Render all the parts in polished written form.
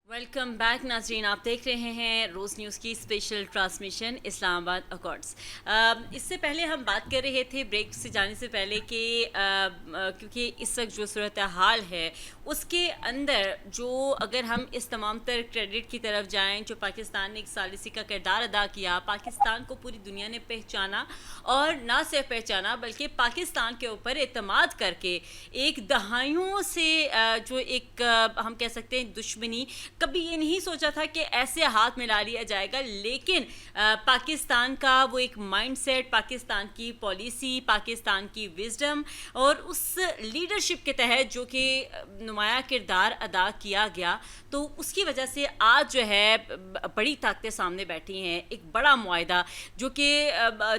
Welcome back नाजरीन, आप देख रहे हैं रोज़ न्यूज़ की स्पेशल ट्रांसमिशन इस्लामाबाद अकॉर्ड्स। इससे पहले हम बात कर रहे थे ब्रेक से जाने से पहले कि क्योंकि इस वक्त जो सूरत हाल है उसके अंदर जो अगर हम इस तमाम तर क्रेडिट की तरफ जाएं, जो पाकिस्तान ने एक सालिसी का किरदार अदा किया, पाकिस्तान को पूरी दुनिया ने पहचाना और ना सिर्फ पहचाना बल्कि पाकिस्तान के ऊपर एतमाद करके एक दहाइयों से जो एक हम कह सकते हैं दुश्मनी, कभी ये नहीं सोचा था कि ऐसे हाथ मिला लिया जाएगा। लेकिन पाकिस्तान का वो एक माइंडसेट, पाकिस्तान की पॉलिसी, पाकिस्तान की विजडम और उस लीडरशिप के तहत जो कि नुमाया किरदार अदा किया गया, तो उसकी वजह से आज जो है बड़ी ताकतें सामने बैठी हैं। एक बड़ा मुआहदा जो कि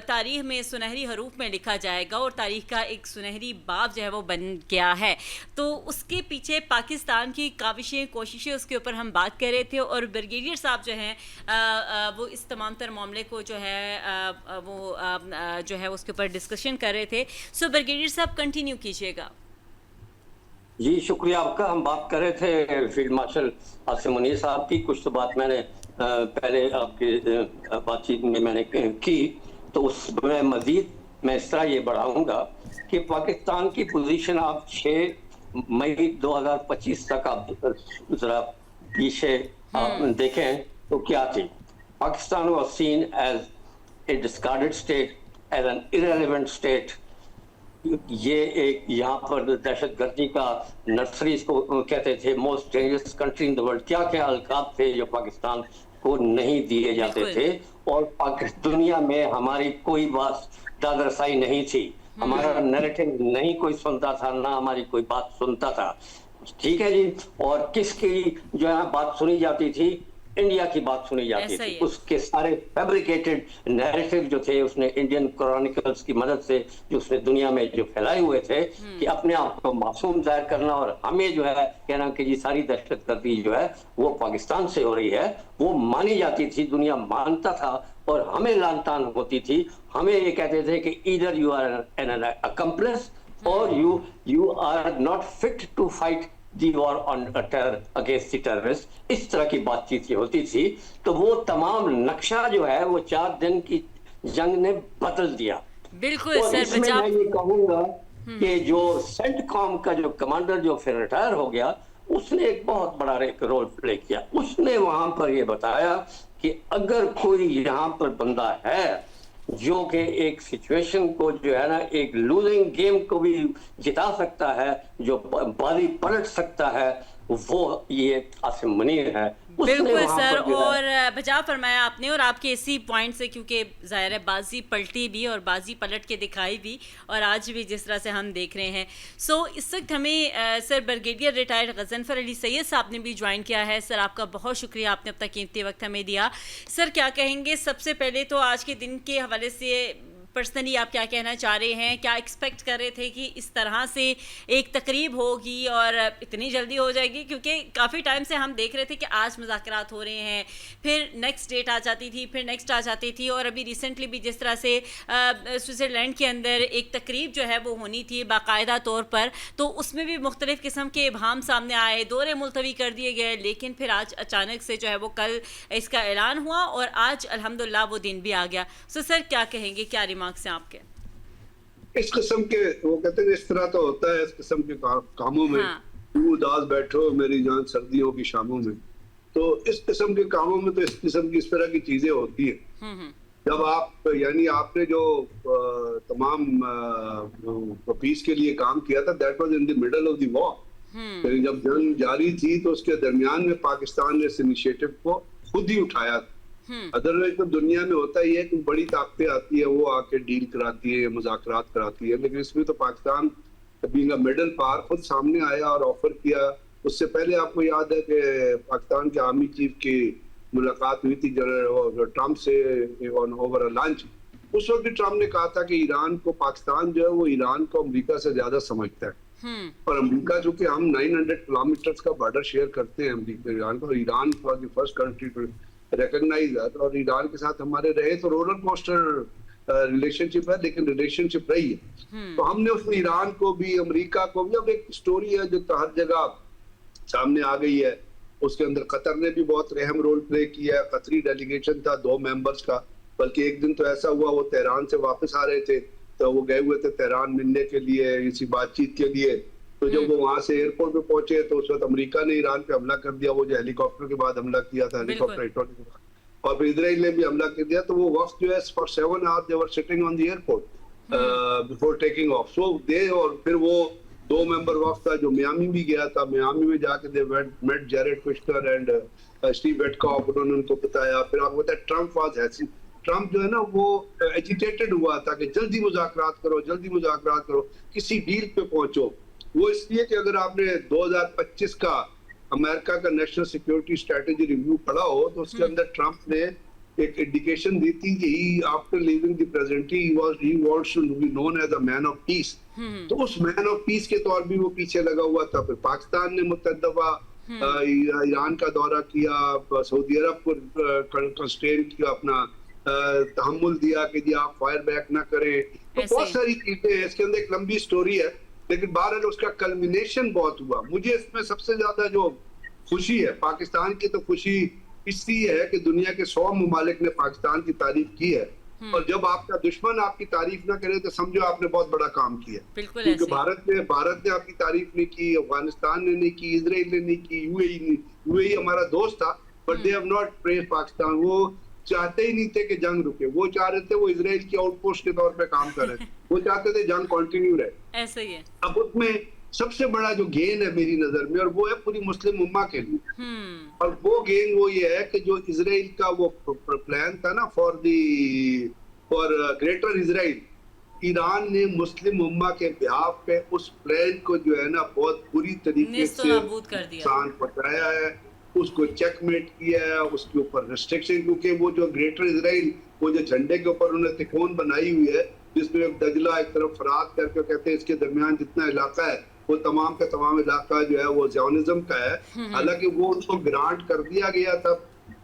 तारीख में सुनहरी हरूफ में लिखा जाएगा और तारीख का एक सुनहरी बाब जो है वो बन गया है। तो उसके पीछे पाकिस्तान की काविशें, कोशिशें, उसके ऊपर हम बात कर रहे थे और ब्रिगेडियर साहब जो हैं वो इस तमाम तर मामले को जो है वो जो है उसके ऊपर डिस्कशन कर रहे थे। सो ब्रिगेडियर साहब कंटिन्यू कीजिएगा। जी शुक्रिया आपका। हम बात कर रहे थे फील्ड मार्शल आसिम मुनीर साहब की। कुछ तो बात मैंने पहले आपकी बातचीत में मैंने की, तो उसमें मजीद मैं इस तरह ये बढ़ाऊंगा कि पाकिस्तान की पोजीशन आप 6 मई 2025 तक आप जरा पीछे देखें तो क्या थी। Pakistan was seen as a discarded state, as an irrelevant state. ये एक यहाँ पर दहशतगर्दी का नर्सरी इसको कहते थे, most dangerous country in the world. क्या क्या अलकाब थे जो पाकिस्तान को नहीं दिए जाते थे, और दुनिया में हमारी कोई बात दादरसाई नहीं थी, हमारा नैरेटिव नहीं कोई सुनता था, ना हमारी कोई बात सुनता था। ठीक है जी। और किसकी जो है बात सुनी जाती थी? इंडिया की बात सुनी जाती थी। उसके सारे फैब्रिकेटेड नैरेटिव जो थे उसने इंडियन क्रॉनिकल्स की मदद से जो उसने दुनिया में जो फैलाए हुए थे कि अपने आप को मासूम जाहिर करना और हमें जो है कहना कि जी सारी दहशतगर्दी जो है वो पाकिस्तान से हो रही है, वो मानी जाती थी, दुनिया मानता था और हमें लानतान होती थी। हमें ये कहते थे कि either you are an accomplice और you are not fit to fight the war on terror against the terrorist. इस तरह की बातचीत होती थी। तो वो तमाम नक्शा जो है वो 4 दिन की जंग ने बदल दिया। बिल्कुल सर। इसमें मैं ये कहूंगा कि जो सेंटकॉम का जो कमांडर जो फिर रिटायर हो गया, उसने एक बहुत बड़ा रोल प्ले किया। उसने वहां पर ये बताया कि अगर कोई यहाँ पर बंदा है जो कि एक सिचुएशन को जो है ना एक लूजिंग गेम को भी जिता सकता है, जो बाजी पलट सकता है, वो ये आसिम मुनीर है। बिल्कुल सर, और बचा फरमाया आपने। और आपके इसी पॉइंट से, क्योंकि ज़ाहिर है बाजी पलटी भी और बाजी पलट के दिखाई भी, और आज भी जिस तरह से हम देख रहे हैं। सो इस वक्त हमें sir brigadier retired Ghazanfar Ali Syed साहब ने भी ज्वाइन किया है। सर आपका बहुत शुक्रिया, आपने अपना कीमती वक्त हमें दिया। सर क्या कहेंगे सबसे पहले तो आज के दिन के हवाले से पर्सनली आप क्या कहना चाह रहे हैं? क्या एक्सपेक्ट कर रहे थे कि इस तरह से एक तकरीब होगी और इतनी जल्दी हो जाएगी? क्योंकि काफ़ी टाइम से हम देख रहे थे कि आज मुज़ाकरात हो रहे हैं, फिर नेक्स्ट डेट आ जाती थी, फिर नेक्स्ट आ जाती थी, और अभी रिसेंटली भी जिस तरह से स्विट्ज़रलैंड के अंदर एक तकरीब जो है वो होनी थी बाकायदा तौर पर, तो उसमें भी मुख्तलिफ़ किस्म के इबहाम सामने आए, दौरे मुलतवी कर दिए गए। लेकिन फिर आज अचानक से जो है वो कल इसका ऐलान हुआ और आज अल्हम्दुलिल्लाह वो दिन भी आ गया। सो सर क्या कहेंगे, क्या रिमार्क्स हैं आपके? इस किस्म के, वो कहते हैं इस तरह तो होता है इस किस्म के कामों में। तू उदास बैठो मेरी जान सर्दियों की शामों में। तो इस किस्म के कामों में तो इस किस्म की इस तरह की चीजें होती हैं। जब आप यानी आपने जो तमाम पीस के लिए काम किया था, that was in the middle of the war. जब जंग जारी थी तो उसके दरमियान में पाकिस्तान ने इस इनिशिएटिव को खुद ही उठाया था। अदरवाइज तो दुनिया में होता ही है कि बड़ी ताकतें आती है, वो आके डील कराती है, मुज़ाकरात कराती है, लेकिन इसमें तो Pakistan being a middle power खुद सामने आया और ऑफर किया। उससे पहले आपको याद है कि पाकिस्तान के आर्मी चीफ की मुलाकात हुई थी जनरल ट्रम्प से ओवर अ लंच। उस वक्त भी ट्रम्प ने कहा था कि ईरान को, पाकिस्तान जो है वो ईरान को अमेरिका से ज्यादा समझता है, और अमेरिका चूंकि हम 900 किलोमीटर का बॉर्डर शेयर करते हैं अमेरिका ईरान को, और Iran for the first country recognise है, और ईरान के साथ हमारे रहे तो रोलर कोस्टर रिलेशनशिप है, लेकिन रिलेशनशिप रही है। तो हमने उस ईरान को भी, अमेरिका को भी, अब एक स्टोरी है जो तो हर जगह सामने आ गई है उसके अंदर कतर ने भी बहुत अहम रोल प्ले किया। कतरी डेलीगेशन था 2 मेंबर्स का, बल्कि एक दिन तो ऐसा हुआ वो तेहरान से वापस आ रहे थे, तो वो गए हुए थे तेहरान मिलने के लिए, इसी बातचीत के लिए। तो जब वो वहां से एयरपोर्ट पे पहुंचे तो उस वक्त अमेरिका ने ईरान पे हमला कर दिया, वो जो हेलीकॉप्टर के बाद हमला किया था, हेलीकॉप्टर हिट होने के बाद, और फिर इसराइल ने भी हमला कर दिया। तो वो वक्त जो है for 7 hours they were sitting on the airport before taking off. So they, और फिर वो 2 मेंबर वक्त था जो मियामी भी गया था, मियामी में जाके they met Jared Kushner and Steve Witkoff, उन्होंने उनको बताया। फिर आपको पता है ट्रम्प वाज हैसी, ट्रम्प जो है ना वो एजिटेटेड हुआ था कि जल्दी मुज़ाकरात करो, जल्दी मुज़ाकरात करो, किसी डील पे पहुंचो। वो इसलिए कि अगर आपने 2025 का अमेरिका का नेशनल सिक्योरिटी स्ट्रेटेजी रिव्यू पढ़ा हो तो उसके अंदर ट्रम्प ने एक इंडिकेशन दी थी कि he after leaving the presidency he wants to be known as a man of peace. तो उस मैन ऑफ पीस के तौर भी वो पीछे लगा हुआ था। फिर पाकिस्तान ने मुतअद्दिद दफा ईरान का दौरा किया, सऊदी अरब को कंस्ट्रेन किया, अपना तहम्मुल दिया कि जी आप फायर बैक ना करें। तो बहुत सारी चीजें हैं, इसके अंदर एक लंबी स्टोरी है, लेकिन बहरहाल उसका कल्मिनेशन बहुत हुआ। मुझे इसमें सबसे ज्यादा जो खुशी है पाकिस्तान की, तो खुशी इसलिए है कि दुनिया के 100 ममालिक ने पाकिस्तान की तारीफ की है, और जब आपका दुश्मन आपकी तारीफ ना करे तो समझो आपने बहुत बड़ा काम किया। क्योंकि भारत ने आपकी तारीफ नहीं की, अफगानिस्तान ने नहीं की, इजराइल ने नहीं की, यूएई हमारा दोस्त था, but they have not praise Pakistan. वो चाहते ही नहीं थे कि जंग रुके, वो चाह रहे थे वो इजराइल की आउटपोस्ट के तौर पे काम करे, वो चाहते थे जंग कंटिन्यू रहे। ऐसा ही है। अब उसमें सबसे बड़ा जो गेन है मेरी नजर में, और वो है पूरी मुस्लिम उम्मा के लिए, और वो गेन वो ये है कि जो इजराइल का वो प्लान था ना फॉर ग्रेटर इजराइल, ईरान ने मुस्लिम उम्मा के बिहाफ पे उस प्लान को जो है ना बहुत बुरी तरीके से नुकसान पहुंचाया है, उसको चेकमेट किया है, उसके ऊपर रिस्ट्रिक्शन, क्योंकि वो जो ग्रेटर इजराइल वो जो झंडे के ऊपर उन्होंने तिकोन बनाई हुई है जिसमें एक दजला एक तरफ फरात करके कहते हैं इसके दरमियान जितना इलाका है वो तमाम का तमाम इलाका जो है वो ज़ियोनिज़्म का है। हालांकि वो उनको ग्रांट कर दिया गया था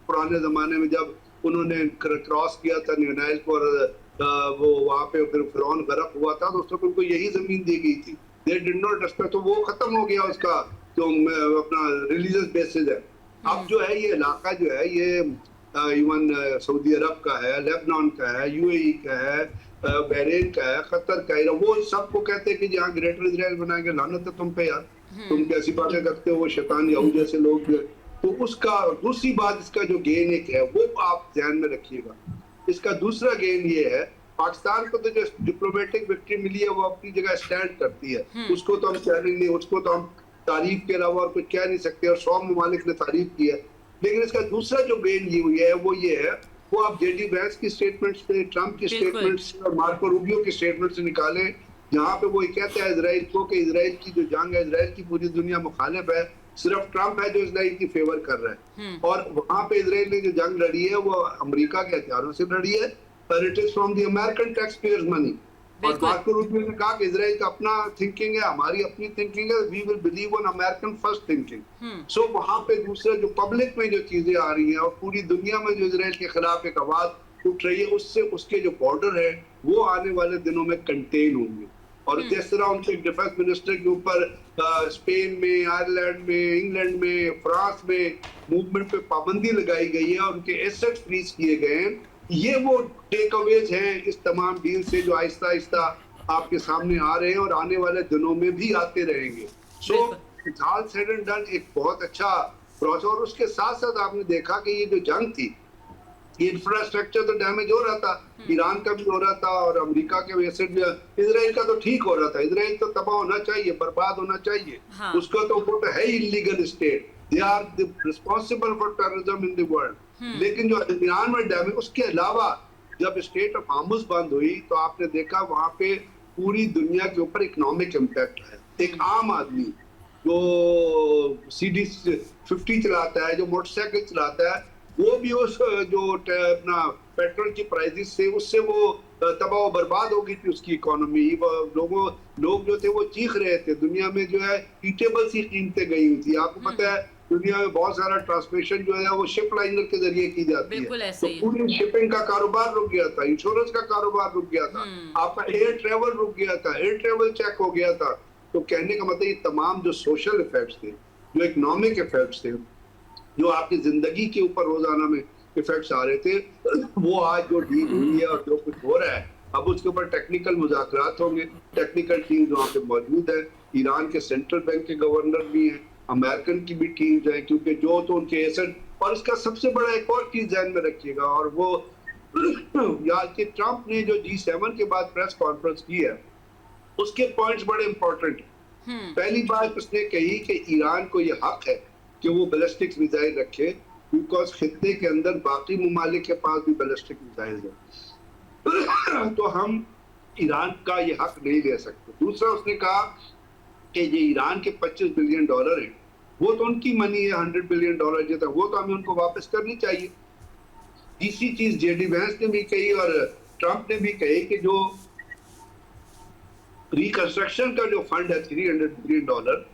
पुराने जमाने में जब उन्होंने क्रॉस किया था न्यूनाइल को, और वो वहाँ पे फिर फिरौन गरक हुआ था तो उस वक्त उनको यही जमीन दी गई थी। दे डिड नॉट रेस्पेक्ट, तो वो खत्म हो गया उसका जो अपना रिलीजियस बेसिस है। अब जो है ये इलाका जो है ये इवन सऊदी अरब का है, लेबनान का है, यूएई का है, बहरीन का है, कतर का है, वो सबको कहते हैं कि जहाँ ग्रेटर इजराइल बनाएंगे। लानत है तुम पे यार, तुम कैसी बातें करते हो, वो शैतान यहूद जैसे लोग। तो उसका दूसरी बात, इसका जो गेन एक है वो आप ध्यान में रखिएगा। इसका दूसरा गेन ये है, पाकिस्तान को तो जो डिप्लोमेटिक विक्ट्री मिली है वो अपनी जगह स्टैंड करती है, उसको तो हम चैलेंज नहीं, उसको तो हम तारीफ के अलावा और कुछ कह नहीं सकते, और 100 ममालिक ने तारीफ की है। लेकिन इसका दूसरा जो गेन ये हुई है वो ये है, वो आप जेडी वैंस की स्टेटमेंट्स से, ट्रम्प की स्टेटमेंट्स और मार्को रूबियो की स्टेटमेंट से निकाले, जहाँ पे वो कहता है इजराइल को कि इजराइल की जो जंग है, इजराइल की पूरी दुनिया मुखालिफ है, सिर्फ ट्रम्प है जो इजराइल की फेवर कर रहा है। और वहाँ पे इजराइल ने जो जंग लड़ी है वो अमेरिका के हथियारों से लड़ी है, और it is from the American tax payers money. और मार्को रूबियो ने कहा कि इजराइल का अपना थिंकिंग है, हमारी अपनी थिंकिंग है, we will believe on American first thinking. So वहाँ पे दूसरा जो पब्लिक में जो चीजें आ रही हैं और पूरी दुनिया में जो इजराइल के खिलाफ एक आवाज उठ रही है, उससे उसके जो बॉर्डर है वो आने वाले दिनों में कंटेन होंगे। और जिस तरह उनके डिफेंस मिनिस्टर के ऊपर स्पेन में, आयरलैंड में, इंग्लैंड में, फ्रांस में मूवमेंट पे पाबंदी लगाई गई है और उनके एसेट्स फ्रीज किए गए हैं, ये वो टेक अवेज हैं इस तमाम डील से जो आहिस्ता आहिस्ता आपके सामने आ रहे हैं और आने वाले दिनों में भी आते रहेंगे। So it's all said and done, एक बहुत अच्छा प्रोसेस। और उसके साथ साथ आपने देखा कि ये जो जंग थी, ये इंफ्रास्ट्रक्चर तो डैमेज हो रहा था, ईरान का भी हो रहा था और अमेरिका के वजह से भी, इजराइल का तो ठीक हो रहा था। इजराइल तो तबाह होना चाहिए, बर्बाद होना चाहिए, उसका तो वो है illegal state, they are responsible for terrorism in the world. लेकिन जो ईरान में डैमेज, उसके अलावा जब स्टेट ऑफ हार्मुज बंद हुई तो आपने देखा वहां पे पूरी दुनिया के ऊपर इकोनॉमिक इम्पैक्ट है। एक आम आदमी जो CD50 चलाता है, जो मोटरसाइकिल चलाता है, वो भी उस जो अपना पेट्रोल की प्राइसेस से उससे वो तबाह बर्बाद हो गई थी उसकी इकोनॉमी। लोग जो थे वो चीख रहे थे, दुनिया में जो है ईटेबल सी कीमतें गई हुई थी। आपको पता है दुनिया में बहुत सारा ट्रांसमिशन जो है वो शिप लाइनर के जरिए की जाती है, तो पूरी शिपिंग का कारोबार रुक गया था, इंश्योरेंस का कारोबार रुक गया था, आपका एयर ट्रेवल रुक गया था, एयर ट्रेवल चेक हो गया था। तो कहने का मतलब ये तमाम जो सोशल इफेक्ट्स थे, जो इकोनॉमिक इफेक्ट्स थे, जो आपकी जिंदगी के ऊपर रोजाना में इफेक्ट्स आ रहे थे, वो आज जो डील हुई है और जो कुछ हो रहा है, अब उसके ऊपर टेक्निकल मुज़ाकरात होंगे। टेक्निकल टीम वहाँ पे मौजूद है, ईरान के सेंट्रल बैंक के गवर्नर भी हैं, अमेरिकन की भी टीम्स हैं, क्योंकि जो तो उनके एसेट। और इसका सबसे बड़ा एक और चीज ध्यान में रखिएगा, और वो याद कि ट्रंप ने जो G7 के बाद प्रेस कॉन्फ्रेंस की है, उसके पॉइंट्स बड़े इंपॉर्टेंट हैं। पहली बात उसने कही कि ईरान को ये हक है कि वो बैलिस्टिक मिसाइल रखे, बिकॉज खित्ते के अंदर बाकी ममालिक के पास भी बैलिस्टिक मिसाइल है, तो हम ईरान का ये हक नहीं ले सकते। दूसरा उसने कहा कि ये ईरान के $25 बिलियन हैं, वो तो उनकी मनी है, $100 बिलियन जो था वो तो हमें उनको वापस करनी चाहिए। तीसरी चीज जेडी वैंस ने भी कही और ट्रंप ने भी कही कि जो रिकंस्ट्रक्शन का जो फंड है $300 बिलियन,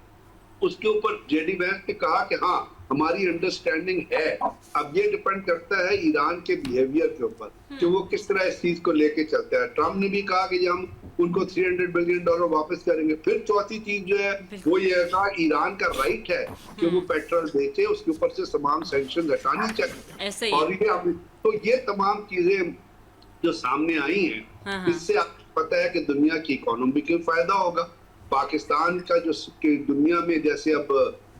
उसके ऊपर जेडी वैंस ने कहा कि हाँ हमारी अंडरस्टैंडिंग है। अब ये डिपेंड करता है ईरान के बिहेवियर के ऊपर कि वो किस तरह इस चीज को लेके चलता है। ट्रंप ने भी कहा कि हम उनको $300 बिलियन वापस करेंगे। फिर चौथी चीज जो है वो ये है, ईरान का राइट है कि वो पेट्रोल बेचे, उसके ऊपर से तमाम सैंक्शन हटानी चाहिए। और ये तो ये तमाम चीजें जो सामने आई हैं, इससे आपको पता है कि दुनिया की इकोनॉमी को फायदा होगा। पाकिस्तान का जो दुनिया में जैसे अब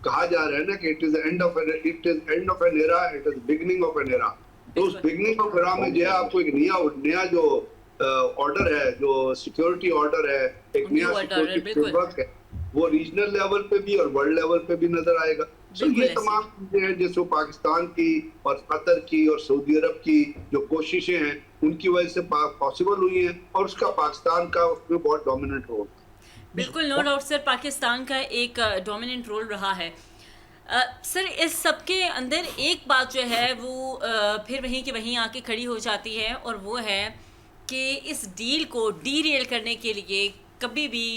कहा जा रहा है ना कि it is end of an era, it is beginning of an era. तो उस बिगिनिंग ऑफ एरा में जो है आपको एक नया जो ऑर्डर है, जो सिक्योरिटी ऑर्डर है, एक नया सिक्योरिटी फ्रेमवर्क है, वो रीजनल लेवल पे भी और वर्ल्ड लेवल पे भी नजर आएगा। तो ये तमाम चीजें हैं जिसको पाकिस्तान की और कतर की और सऊदी अरब की जो कोशिशें हैं, उनकी वजह से पॉसिबल हुई हैं, और उसका पाकिस्तान का उसमें बहुत डोमिनेंट रोल। बिल्कुल, नो डाउट सर, पाकिस्तान का एक डोमिनेंट रोल रहा है। सर इस सब के अंदर एक बात जो है वो फिर वहीं की वहीं आके खड़ी हो जाती है, और वो है कि इस डील को डीरेल करने के लिए कभी भी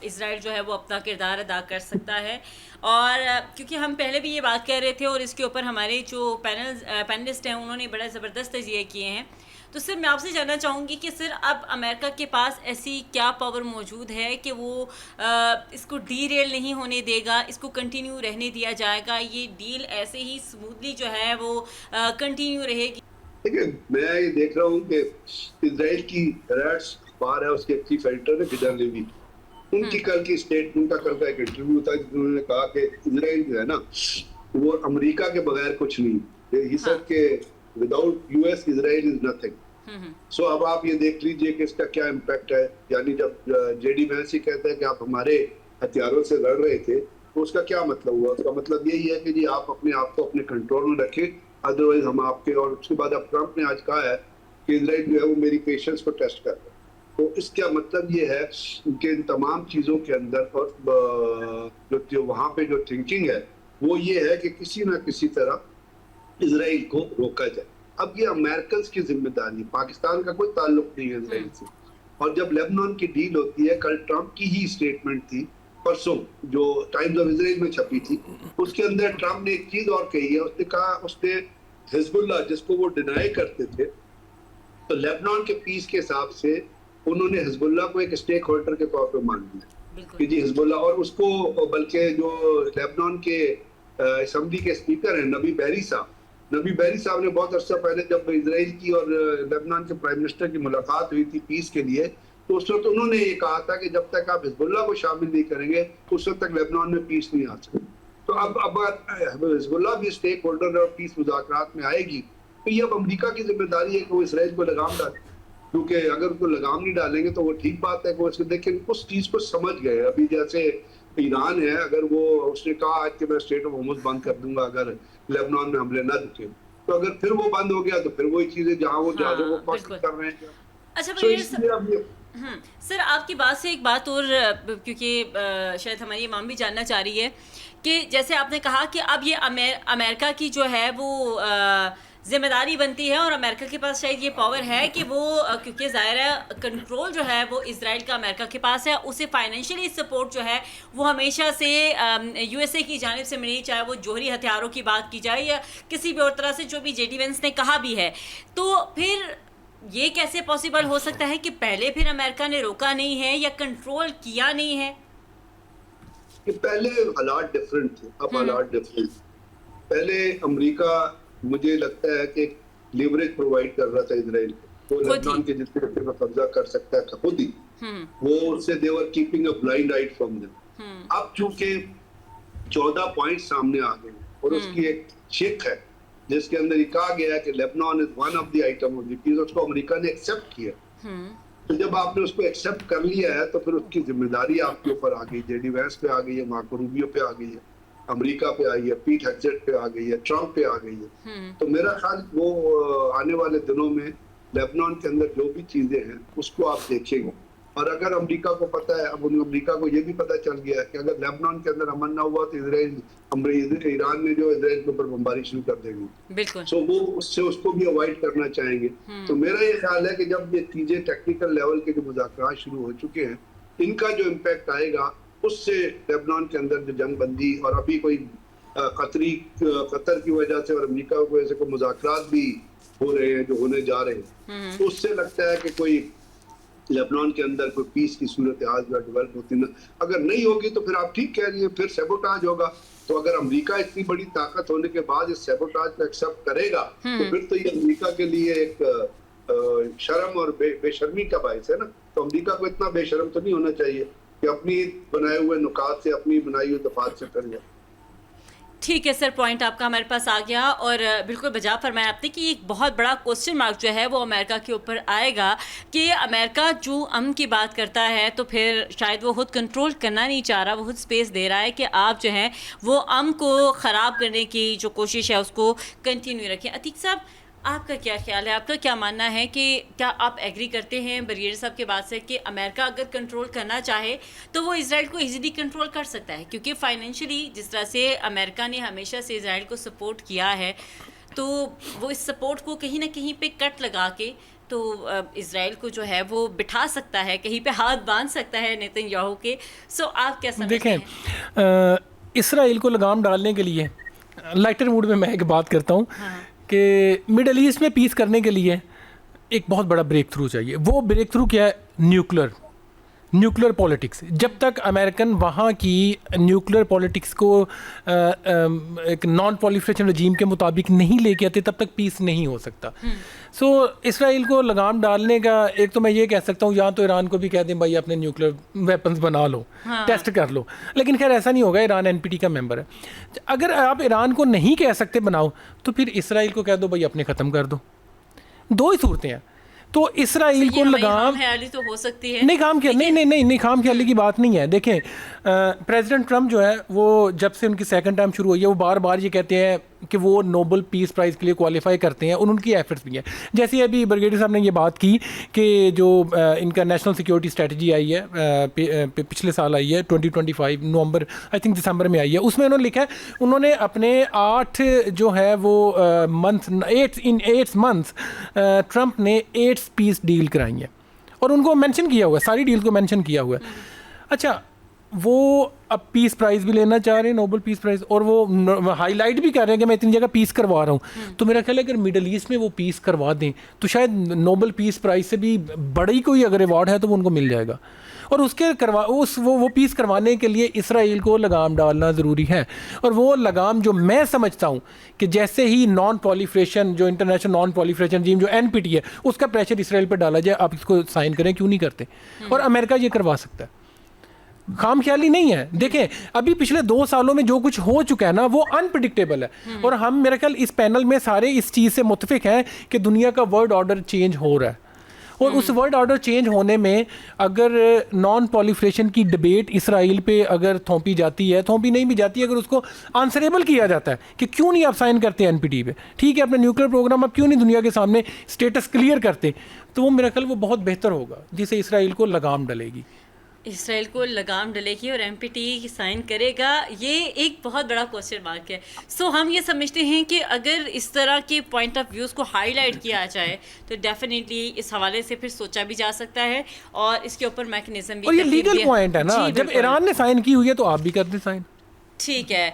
इज़राइल जो है वो अपना किरदार अदा कर सकता है। और क्योंकि हम पहले भी ये बात कर रहे थे और इसके ऊपर हमारे जो पैनलिस्ट हैं उन्होंने बड़ा ज़बरदस्त तजिए किए हैं, तो सर मैं आपसे जानना चाहूँगी कि सर अब अमेरिका के पास ऐसी क्या पावर मौजूद है कि वो इसको डीरेल नहीं होने देगा, इसको कंटिन्यू रहने दिया जाएगा, ये डील ऐसे ही स्मूथली जो है वो कंटिन्यू रहेगी? देखिए, मैं ये देख रहा हूँ कि इजराइल की रेड्स अखबार है, उसके चीफ एडिटर है गिदर लेवी, उनकी कल की स्टेटमेंट का कल का एक इंटरव्यू था जिसमें उन्होंने कहा कि इजराइल जो है ना वो अमेरिका के बगैर कुछ नहीं। ही सेड कि without US Israel is nothing. So अब आप ये देख लीजिए कि इसका क्या इम्पैक्ट है। यानी जब जेडी वैंस ही कहता है कि आप हमारे हथियारों से लड़ रहे थे, तो उसका क्या मतलब हुआ? उसका मतलब यही है कि जी आप अपने आप को अपने कंट्रोल में रखें, अदरवाइज हम आपके। और उसके बाद अब ट्रंप ने आज कहा है कि इजराइल जो है वो मेरी पेशेंस को टेस्ट कर रहा है। तो इसका मतलब ये है कि इन तमाम चीज़ों के अंदर और जो वहाँ पे जो थिंकिंग है वो ये है कि किसी ना किसी तरह इजराइल को रोका जाए। अब ये अमेरिकन की जिम्मेदारी, पाकिस्तान का कोई ताल्लुक नहीं है इजराइल से। और जब लेबनान की डील होती है, कल ट्रंप की ही स्टेटमेंट थी परसों जो टाइम्स ऑफ इजराइल में छपी थी, उसके अंदर ट्रंप ने एक चीज और कही है। उसने कहा, उसने हिजबुल्लाह जिसको वो डिनाई करते थे, तो लेबनान के पीस के हिसाब से उन्होंने हिजबुल्लाह को एक स्टेक होल्डर के तौर पर मान लिया कि जी हिजबुल्लाह, और उसको बल्कि जो लेबनान के असेंबली के स्पीकर हैं नबी बैरी साहब ने बहुत अर्सा पहले जब इजराइल की और लेबनान के प्राइम मिनिस्टर की मुलाकात हुई थी पीस के लिए, तो उस वक्त उन्होंने ये कहा था कि जब तक आप हिजबुल्लाह को शामिल नहीं करेंगे उस वक्त तक लेबनान में पीस नहीं आ सकती। तो अब हिजबुल्लाह भी स्टेक होल्डर और पीस मुज़ाकरात में आएगी, तो ये अब अमेरिका की जिम्मेदारी है कि वो इसराइल को लगाम डाले, क्योंकि अगर उनको लगाम नहीं डालेंगे तो वो ठीक बात है कि वो लेकिन उस चीज को समझ गए। अभी जैसे ईरान है, अगर वो उसने कहा आज कि मैं स्टेट ऑफ होर्मुज़ बंद कर दूंगा अगर लेबनान में हमले ना रुके, तो अगर फिर वो बंद हो गया तो फिर वही चीजें जहाँ वो जहाजों को क्रॉस कर रहे हैं। अच्छा सर, आपकी बात से एक बात और, क्योंकि शायद हमारी इमाम भी जानना चाह रही है कि जैसे आपने कहा कि अब ये अमेरिका की जो है वो जिम्मेदारी बनती है और अमेरिका के पास शायद ये पावर है कि वो, क्योंकि ज़ाहिर है कंट्रोल जो है वो इजराइल का अमेरिका के पास है, उसे फाइनेंशियली सपोर्ट जो है वो हमेशा से यूएसए की जानिब से मिली, चाहे वो जोहरी हथियारों की बात की जाए या किसी भी और तरह से, जो भी जेडी वेंस ने कहा भी है। तो फिर ये कैसे पॉसिबल हो सकता है कि पहले फिर अमेरिका ने रोका नहीं है या कंट्रोल किया नहीं है? कि पहले हालात डिफरेंट थे, अब हालात डिफरेंट। पहले अमेरिका मुझे लगता है कि लिवरेज प्रोवाइड कर रहा था इजराइल को, तो लेबनान के जितने हिस्से पर कब्जा कर सकता है खुद ही, वो उससे they were keeping a blind eye from them. अब चूंकि 14 पॉइंट सामने आ गए और उसकी एक शेक है जिसके अंदर ये कहा गया है कि Lebanon is one of the item of the peace, उसको अमेरिका ने एक्सेप्ट किया। तो जब आपने उसको एक्सेप्ट कर लिया है तो फिर उसकी जिम्मेदारी आपके ऊपर आ गई, जेडी वैंस पे आ गई है, मार्को रूबियो पे आ गई है, अमेरिका पे आई है, पीट हेग्सेट पे आ गई है, ट्रम्प पे आ गई है। तो मेरा ख्याल वो आने वाले दिनों में लेबनान के अंदर जो भी चीजें हैं उसको आप देखेंगे। और अगर अमेरिका को पता है, अब अमेरिका को ये भी पता चल गया है कि अगर लेबनान के अंदर अमन ना हुआ तो ईरान में जो इजराइल के ऊपर बमबारी शुरू कर देंगे। बिल्कुल। सो वो उससे उसको भी अवॉइड करना चाहेंगे। तो मेरा ये ख्याल है कि जब ये चीजें टेक्निकल लेवल के जो मुज़ाकरात शुरू हो चुके हैं, इनका जो इम्पैक्ट आएगा उससे लेबनान के अंदर जो जंग बंदी और अभी कोई कतर की वजह से और अमेरिका की वजह से कोई मुज़ाकरात भी हो रहे हैं जो होने जा रहे हैं, तो उससे लगता है कि कोई लेबनान के अंदर कोई पीस की सूरत हाल डेवलप होती ना, अगर नहीं होगी तो फिर आप ठीक कह रही हैं, फिर सैबोटाज होगा। तो अगर अमेरिका इतनी बड़ी ताकत होने के बाद इस सैबोटाज को एक्सेप्ट करेगा तो फिर तो ये अमेरिका के लिए एक शर्म और बेशर्मी का बायस है ना। तो अमेरिका को इतना बेशर्म तो नहीं होना चाहिए कि अपनी बनाए हुए नुकात से, अपनी बनाई हुई दफात से कर जाए। ठीक है सर, पॉइंट आपका हमारे पास आ गया और बिल्कुल बजा फरमाया आपने कि एक बहुत बड़ा क्वेश्चन मार्क जो है वो अमेरिका के ऊपर आएगा कि अमेरिका जो अमन की बात करता है तो फिर शायद वो खुद कंट्रोल करना नहीं चाह रहा, वो खुद स्पेस दे रहा है कि आप जो हैं वो अमन को ख़राब करने की जो कोशिश है उसको कंटिन्यू रखें। अतीक साहब, आपका क्या ख्याल है, आपका क्या मानना है कि क्या आप एग्री करते हैं बरियर साहब के बात से कि अमेरिका अगर कंट्रोल करना चाहे तो वो इजराइल को इजीली कंट्रोल कर सकता है? क्योंकि फाइनेंशियली जिस तरह से अमेरिका ने हमेशा से इजराइल को सपोर्ट किया है तो वो इस सपोर्ट को कहीं ना कहीं पे कट लगा के तो इजराइल को जो है वो बिठा सकता है, कहीं पे हाथ बांध सकता है नेतन्याहू के। सो आप क्या समझते हैं? देखें, इसराइल को लगाम डालने के लिए लाइटर मूड में मैं एक बात करता हूँ कि मिडल ईस्ट में पीस करने के लिए एक बहुत बड़ा ब्रेक थ्रू चाहिए। वो ब्रेक थ्रू क्या है? Nuclear politics. जब तक अमेरिकन वहाँ की न्यूक्लियर पॉलिटिक्स को एक नॉन पॉलिफरेशन रजीम के मुताबिक नहीं लेके आते तब तक पीस नहीं हो सकता। सो इसराइल को लगाम डालने का एक तो मैं ये कह सकता हूँ, या तो ईरान को भी कह दें भाई अपने न्यूक्लियर वेपन्स बना लो, टेस्ट कर लो, लेकिन खैर ऐसा नहीं होगा, ईरान एनपीटी का मेंबर है। अगर आप ईरान को नहीं कह सकते बनाओ तो फिर इसराइल को कह दो भाई अपने ख़त्म कर दो। दो ही सूरतें हैं। तो इसराइल को लगाम तो हो सकती है, नहीं काम ख्याल नहीं काम ख्याली की बात नहीं है। देखें, प्रेसिडेंट ट्रम्प जो है वो जब से उनकी सेकंड टर्म शुरू हुई है वो बार बार ये कहते हैं कि वो नोबल पीस प्राइज़ के लिए क्वालिफाई करते हैं और उनकी एफर्ट्स भी हैं। जैसे अभी ब्रिगेडियर साहब ने ये बात की कि जो इनका नेशनल सिक्योरिटी स्ट्रेटजी आई है पिछले साल आई है 2025 नवंबर आई थिंक दिसंबर में आई है, उसमें उन्होंने लिखा है उन्होंने अपने 8 जो है वो मंथ 8 मंथ्स ट्रम्प ने 8 पीस डील कराई है और उनको मेंशन किया हुआ है, सारी डील को मेंशन किया हुआ है। अच्छा, वो अब पीस प्राइज़ भी लेना चाह रहे हैं, नोबल पीस प्राइज़, और वो हाईलाइट भी कर रहे हैं कि मैं इतनी जगह पीस करवा रहा हूँ। तो मेरा ख्याल है अगर मिडल ईस्ट में वो पीस करवा दें तो शायद नोबल पीस प्राइज़ से भी बड़ी कोई अगर अवार्ड है तो वो उनको मिल जाएगा। और उसके वो पीस करवाने के लिए इसराइल को लगाम डालना ज़रूरी है। और वो लगाम जो मैं समझता हूँ कि जैसे ही नॉन पॉलिफरेशन जो इंटरनेशनल नॉन पॉलिफरेशन रीजिम जो एनपीटी है उसका प्रेशर इसराइल पर डाला जाए, आप इसको साइन करें, क्यों नहीं करते? और अमेरिका ये करवा सकता है, खाम ख्याली नहीं है। देखें, अभी पिछले 2 सालों में जो कुछ हो चुका है ना वो अनप्रिडिक्टेबल है और हम मेरे ख्याल इस पैनल में सारे इस चीज़ से मुत्तफिक हैं कि दुनिया का वर्ल्ड ऑर्डर चेंज हो रहा है और उस वर्ल्ड ऑर्डर चेंज होने में अगर नॉन पॉलिफरेशन की डिबेट इसराइल पे अगर थोपी जाती है, थोपी नहीं भी जाती है, अगर उसको आंसरेबल किया जाता है कि क्यों नहीं आप साइन करते एनपीटी पे, ठीक है अपने न्यूक्लियर प्रोग्राम आप क्यों नहीं दुनिया के सामने स्टेटस क्लियर करते, तो वो मेरा ख्याल वो बहुत बेहतर होगा, जिससे इसराइल को लगाम डलेगी, इसराइल को लगाम डलेगी और एमपीटी साइन करेगा। ये एक बहुत बड़ा क्वेश्चन मार्क है। सो हम ये समझते हैं कि अगर इस तरह के पॉइंट ऑफ व्यूज़ को हाईलाइट किया जाए तो डेफिनेटली इस हवाले से फिर सोचा भी जा सकता है और इसके ऊपर मैकेनिज्म भी, और ये लीगल पॉइंट है ना, जब ईरान ने साइन की हुई है तो आप भी कर दें साइन। ठीक है,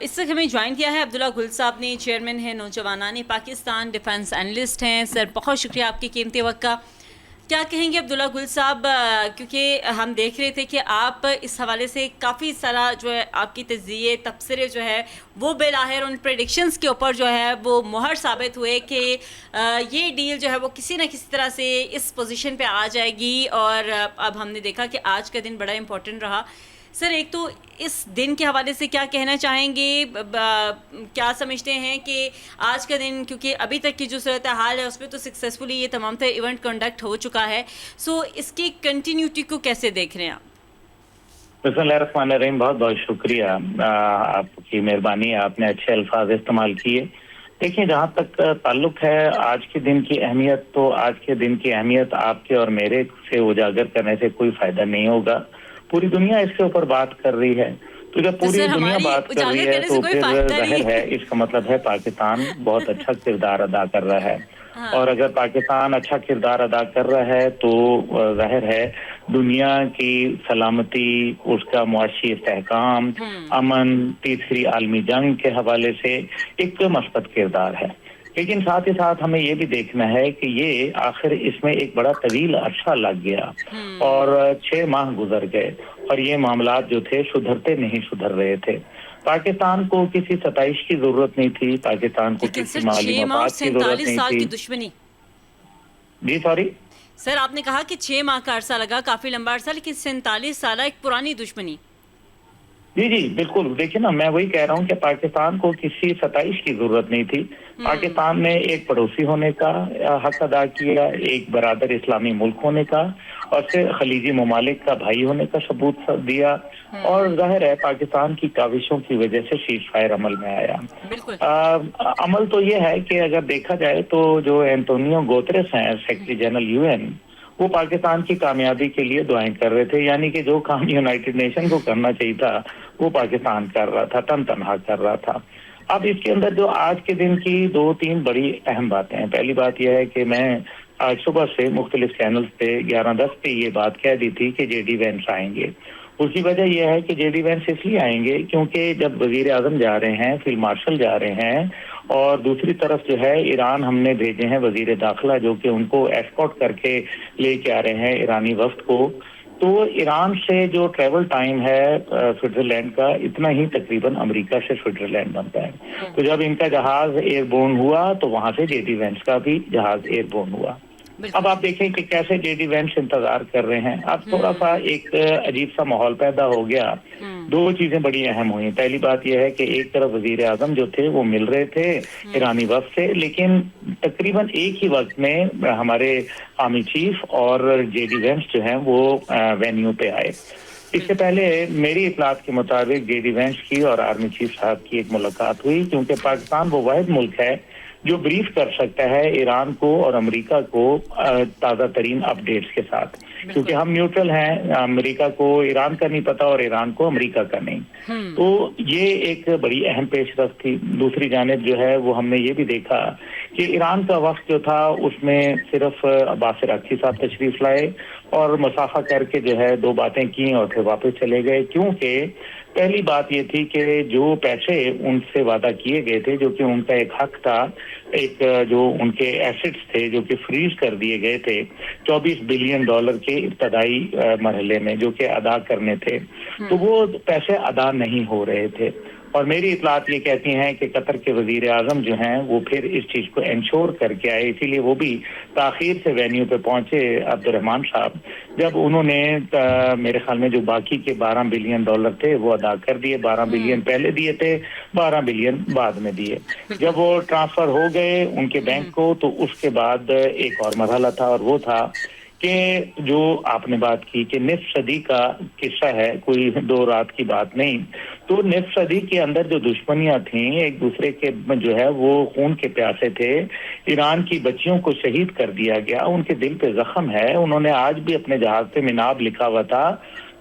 इस तक हमें ज्वाइन किया है अब्दुल्ला गुल साहब ने, चेयरमैन है नौजवानाने पाकिस्तान, डिफेंस एनालिस्ट हैं। सर बहुत शुक्रिया आपकी कीमती वक्त का। क्या कहेंगे अब्दुल्ला गुल साहब, क्योंकि हम देख रहे थे कि आप इस हवाले से काफ़ी सारा जो है आपकी तज़किये तबसरे जो है वो बिलाहिर उन प्रेडिक्शंस के ऊपर जो है वो मुहर साबित हुए कि ये डील जो है वो किसी न किसी तरह से इस पोजीशन पे आ जाएगी, और अब हमने देखा कि आज का दिन बड़ा इम्पोर्टेंट रहा। सर, एक तो इस दिन के हवाले से क्या कहना चाहेंगे, क्या समझते हैं कि आज का दिन, क्योंकि अभी तक की जो सूरत हाल है उसमें तो सक्सेसफुली ये तमाम तरह इवेंट कंडक्ट हो चुका है, सो इसकी कंटिन्यूटी को कैसे देख रहे हैं आप? बिस्मिल्लाहिर्रहमानिर्रहीम, बहुत बहुत शुक्रिया, आपकी मेहरबानी, आपने अच्छे अल्फाज इस्तेमाल किए। देखिए, जहाँ तक ताल्लुक है आज के दिन की अहमियत, तो आज के दिन की अहमियत आपके और मेरे से उजागर करने से कोई फायदा नहीं होगा। पूरी दुनिया इसके ऊपर बात कर रही है, तो जब पूरी दुनिया बात कर रही है तो फिर जाहिर है इसका मतलब है पाकिस्तान बहुत अच्छा किरदार अदा कर रहा है। हाँ। और अगर पाकिस्तान अच्छा किरदार अदा कर रहा है तो जाहिर है दुनिया की सलामती, उसका मुआशी इस्तेहकाम, अमन, तीसरी आलमी जंग के हवाले से एक मस्बत किरदार है। लेकिन साथ ही साथ हमें ये भी देखना है कि ये आखिर इसमें एक बड़ा तवील अरसा लग गया और 6 माह गुजर गए और ये मामलात जो थे सुधरते नहीं सुधर रहे थे। पाकिस्तान को किसी सताइश की जरूरत नहीं थी, पाकिस्तान को किसी माली मफाद की जरूरत नहीं थी। दुश्मनी, जी सॉरी सर, आपने कहा कि 6 माह का अरसा लगा, काफी लंबा अरसा, लेकिन 47 साल एक पुरानी दुश्मनी। जी जी बिल्कुल, देखिए ना, मैं वही कह रहा हूँ कि पाकिस्तान को किसी सताइश की जरूरत नहीं थी। पाकिस्तान ने एक पड़ोसी होने का हक अदा किया, एक बरादर इस्लामी मुल्क होने का और फिर खलीजी ममालिक का भाई होने का सबूत दिया, और जाहिर है पाकिस्तान की काविशों की वजह से शीर्ष फायर अमल में आया। अमल तो ये है कि अगर देखा जाए तो जो एंटोनियो गुतेरेस हैं, सेक्रेटरी जनरल यूएन, वो पाकिस्तान की कामयाबी के लिए दुआएं कर रहे थे, यानी कि जो काम यूनाइटेड नेशन को करना चाहिए था वो पाकिस्तान कर रहा था, तनहा कर रहा था। अब इसके अंदर जो आज के दिन की 2-3 बड़ी अहम बातें हैं। पहली बात यह है कि मैं आज सुबह से मुख्तलिफ चैनल्स पे 11:10 पे ये बात कह दी थी कि जेडी वेंस आएंगे। उसकी वजह यह है कि जेडी वेंस इसलिए आएंगे क्योंकि जब वजीर आजम जा रहे हैं, फील्ड मार्शल जा रहे हैं, और दूसरी तरफ जो है ईरान हमने भेजे हैं वजीर दाखिला जो कि उनको एस्कॉर्ट करके लेके आ रहे हैं ईरानी वफ्द को, तो ईरान से जो ट्रेवल टाइम है स्विट्जरलैंड का, इतना ही तकरीबन अमेरिका से स्विट्जरलैंड बनता है। तो जब इनका जहाज एयरबोर्न हुआ तो वहां से जेडी वेंस का भी जहाज एयरबोर्न हुआ। अब आप देखें कि कैसे जेडी वेंस इंतजार कर रहे हैं। अब थोड़ा सा एक अजीब सा माहौल पैदा हो गया। 2 चीजें बड़ी अहम हुई। पहली बात यह है कि एक तरफ वजीर आजम जो थे वो मिल रहे थे ईरानी वफ्द से, लेकिन तकरीबन एक ही वक्त में हमारे आर्मी चीफ और जेडी वेंस जो हैं वो वेन्यू पे आए। इससे पहले मेरी इतलात के मुताबिक जेडी वेंस की और आर्मी चीफ साहब की एक मुलाकात हुई, क्योंकि पाकिस्तान वो वाहिद मुल्क है जो ब्रीफ कर सकता है ईरान को और अमेरिका को ताज़ा तरीन अपडेट्स के साथ, क्योंकि हम न्यूट्रल हैं, अमेरिका को ईरान का नहीं पता और ईरान को अमेरिका का नहीं। तो ये एक बड़ी अहम पेशरफ्त थी। दूसरी जानिब जो है वो हमने ये भी देखा कि ईरान का वक्त जो था उसमें सिर्फ अब्बास अराक्ची साहब तशरीफ लाए और मुसाफा करके जो है 2 बातें की और फिर वापस चले गए, क्योंकि पहली बात ये थी कि जो पैसे उनसे वादा किए गए थे, जो कि उनका एक हक था, एक जो उनके एसेट्स थे जो कि फ्रीज कर दिए गए थे $24 बिलियन के इब्तदाई मरहले में, जो कि अदा करने थे, तो वो पैसे अदा नहीं हो रहे थे। और मेरी इतलात ये कहती हैं कि कतर के वजीर आजम जो हैं वो फिर इस चीज़ को इंश्योर करके आए, इसीलिए वो भी ताखीर से वेन्यू पे पहुंचे अब्दुर्रहमान साहब, जब उन्होंने मेरे ख्याल में जो बाकी के $12 बिलियन थे वो अदा कर दिए। 12 बिलियन पहले दिए थे, 12 बिलियन बाद में दिए। जब वो ट्रांसफर हो गए उनके बैंक को, तो उसके बाद एक और मरहला था और वो था कि जो आपने बात की कि निस्फ सदी का किस्सा है, कोई 2 रात की बात नहीं। तो निस्फ सदी के अंदर जो दुश्मनियां थीं एक दूसरे के जो है वो खून के प्यासे थे। ईरान की बच्चियों को शहीद कर दिया गया, उनके दिल पे जख्म है। उन्होंने आज भी अपने जहाज पे मिनाब लिखा हुआ था,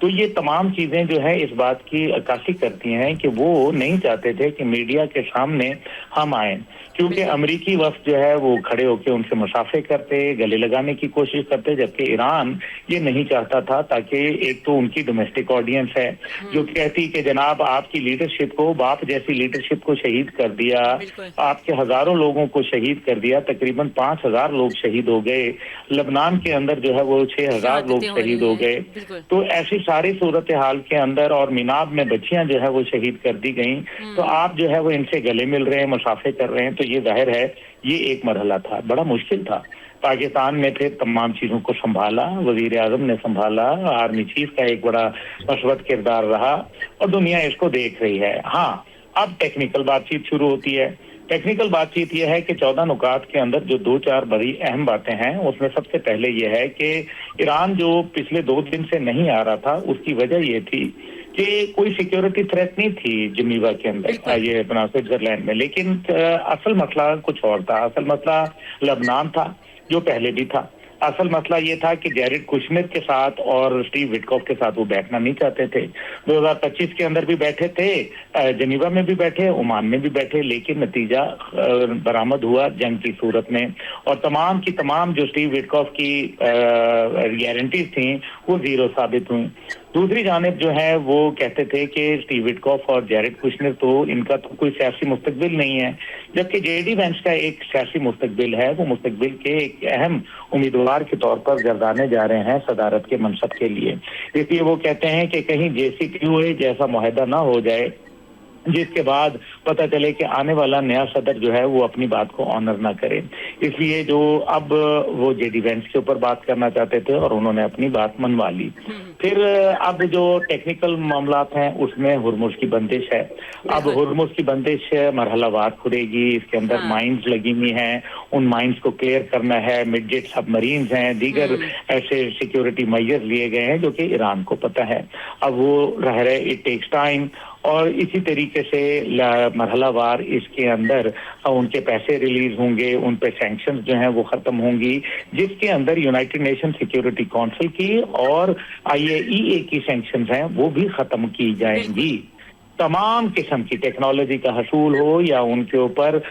तो ये तमाम चीजें जो है इस बात की अक्कासी करती हैं कि वो नहीं चाहते थे कि मीडिया के सामने हम आए, क्योंकि अमेरिकी वफ्द जो है वो खड़े होकर उनसे मुसाफे करते, गले लगाने की कोशिश करते, जबकि ईरान ये नहीं चाहता था, ताकि एक तो उनकी डोमेस्टिक ऑडियंस है जो कहती कि जनाब आपकी लीडरशिप को, बाप जैसी लीडरशिप को शहीद कर दिया, आपके हजारों लोगों को शहीद कर दिया, तकरीबन 5,000 लोग शहीद हो गए, लबनान के अंदर जो है वो 6,000 लोग शहीद हो गए। तो ऐसी सारी सूरत हाल के अंदर और मिनाब में बच्चियां जो है वो शहीद कर दी गई, तो आप जो है वो इनसे गले मिल रहे हैं, मुसाफे कर रहे हैं, तो ये जाहिर है ये एक मरहला था, बड़ा मुश्किल था। पाकिस्तान ने फिर तमाम चीजों को संभाला, वजीर आजम ने संभाला, आर्मी चीफ का एक बड़ा मसबत किरदार रहा और दुनिया इसको देख रही है। हाँ, अब टेक्निकल बातचीत शुरू होती है। टेक्निकल बातचीत यह है कि 14 नुकात के अंदर जो 2-4 बड़ी अहम बातें हैं, उसमें सबसे पहले यह है कि ईरान जो पिछले 2 दिन से नहीं आ रहा था, उसकी वजह ये थी कि कोई सिक्योरिटी थ्रेट नहीं थी जिनीवा के अंदर, ये अपना स्विट्जरलैंड में, लेकिन असल मसला कुछ और था। असल मसला लबनान था, जो पहले भी था। असल मसला ये था कि जैरेड कुशनेर के साथ और स्टीव विटकॉफ के साथ वो बैठना नहीं चाहते थे। 2025 के अंदर भी बैठे थे, जिनीवा में भी बैठे, ओमान में भी बैठे, लेकिन नतीजा बरामद हुआ जंग की सूरत में, और तमाम की तमाम जो स्टीव विटकॉफ की गारंटीज थी वो जीरो साबित हुई। दूसरी जानिब जो है वो कहते थे कि स्टीव विटकॉफ और जैरेड कुशनेर तो इनका तो कोई सियासी मुस्तकबिल नहीं है, जबकि जेडी वेंस का एक सियासी मुस्तकबिल है। वो मुस्तकबिल के एक अहम उम्मीदवार के तौर पर गर्दाने जा रहे हैं सदारत के मनसब के लिए। इसलिए वो कहते हैं कि कहीं JCPOA जैसा मुआहदा ना हो जाए जिसके बाद पता चले कि आने वाला नया सदर जो है वो अपनी बात को ऑनर ना करे। इसलिए जो अब वो जेडी वेंस के ऊपर बात करना चाहते थे और उन्होंने अपनी बात मनवा ली। फिर अब जो टेक्निकल मामलात हैं उसमें हुर्मुज की बंदिश है। अब हुर्मुज की बंदिश मरहलावार खुलेगी, इसके अंदर माइंस लगी हुई हैं, उन माइंस को क्लियर करना है, मिडजेट सबमरीन्स हैं, दीगर ऐसे सिक्योरिटी मेजर्स लिए गए हैं जो कि ईरान को पता है। अब वो रह रहे, इट टेक्स टाइम, और इसी तरीके से मरहलावार इसके अंदर उनके पैसे रिलीज होंगे, उन पे सैंक्शंस जो हैं वो खत्म होंगी, जिसके अंदर यूनाइटेड नेशन सिक्योरिटी काउंसिल की और IAEA की सैंक्शंस हैं वो भी खत्म की जाएंगी। तमाम किस्म की टेक्नोलॉजी का हसूल हो या उनके ऊपर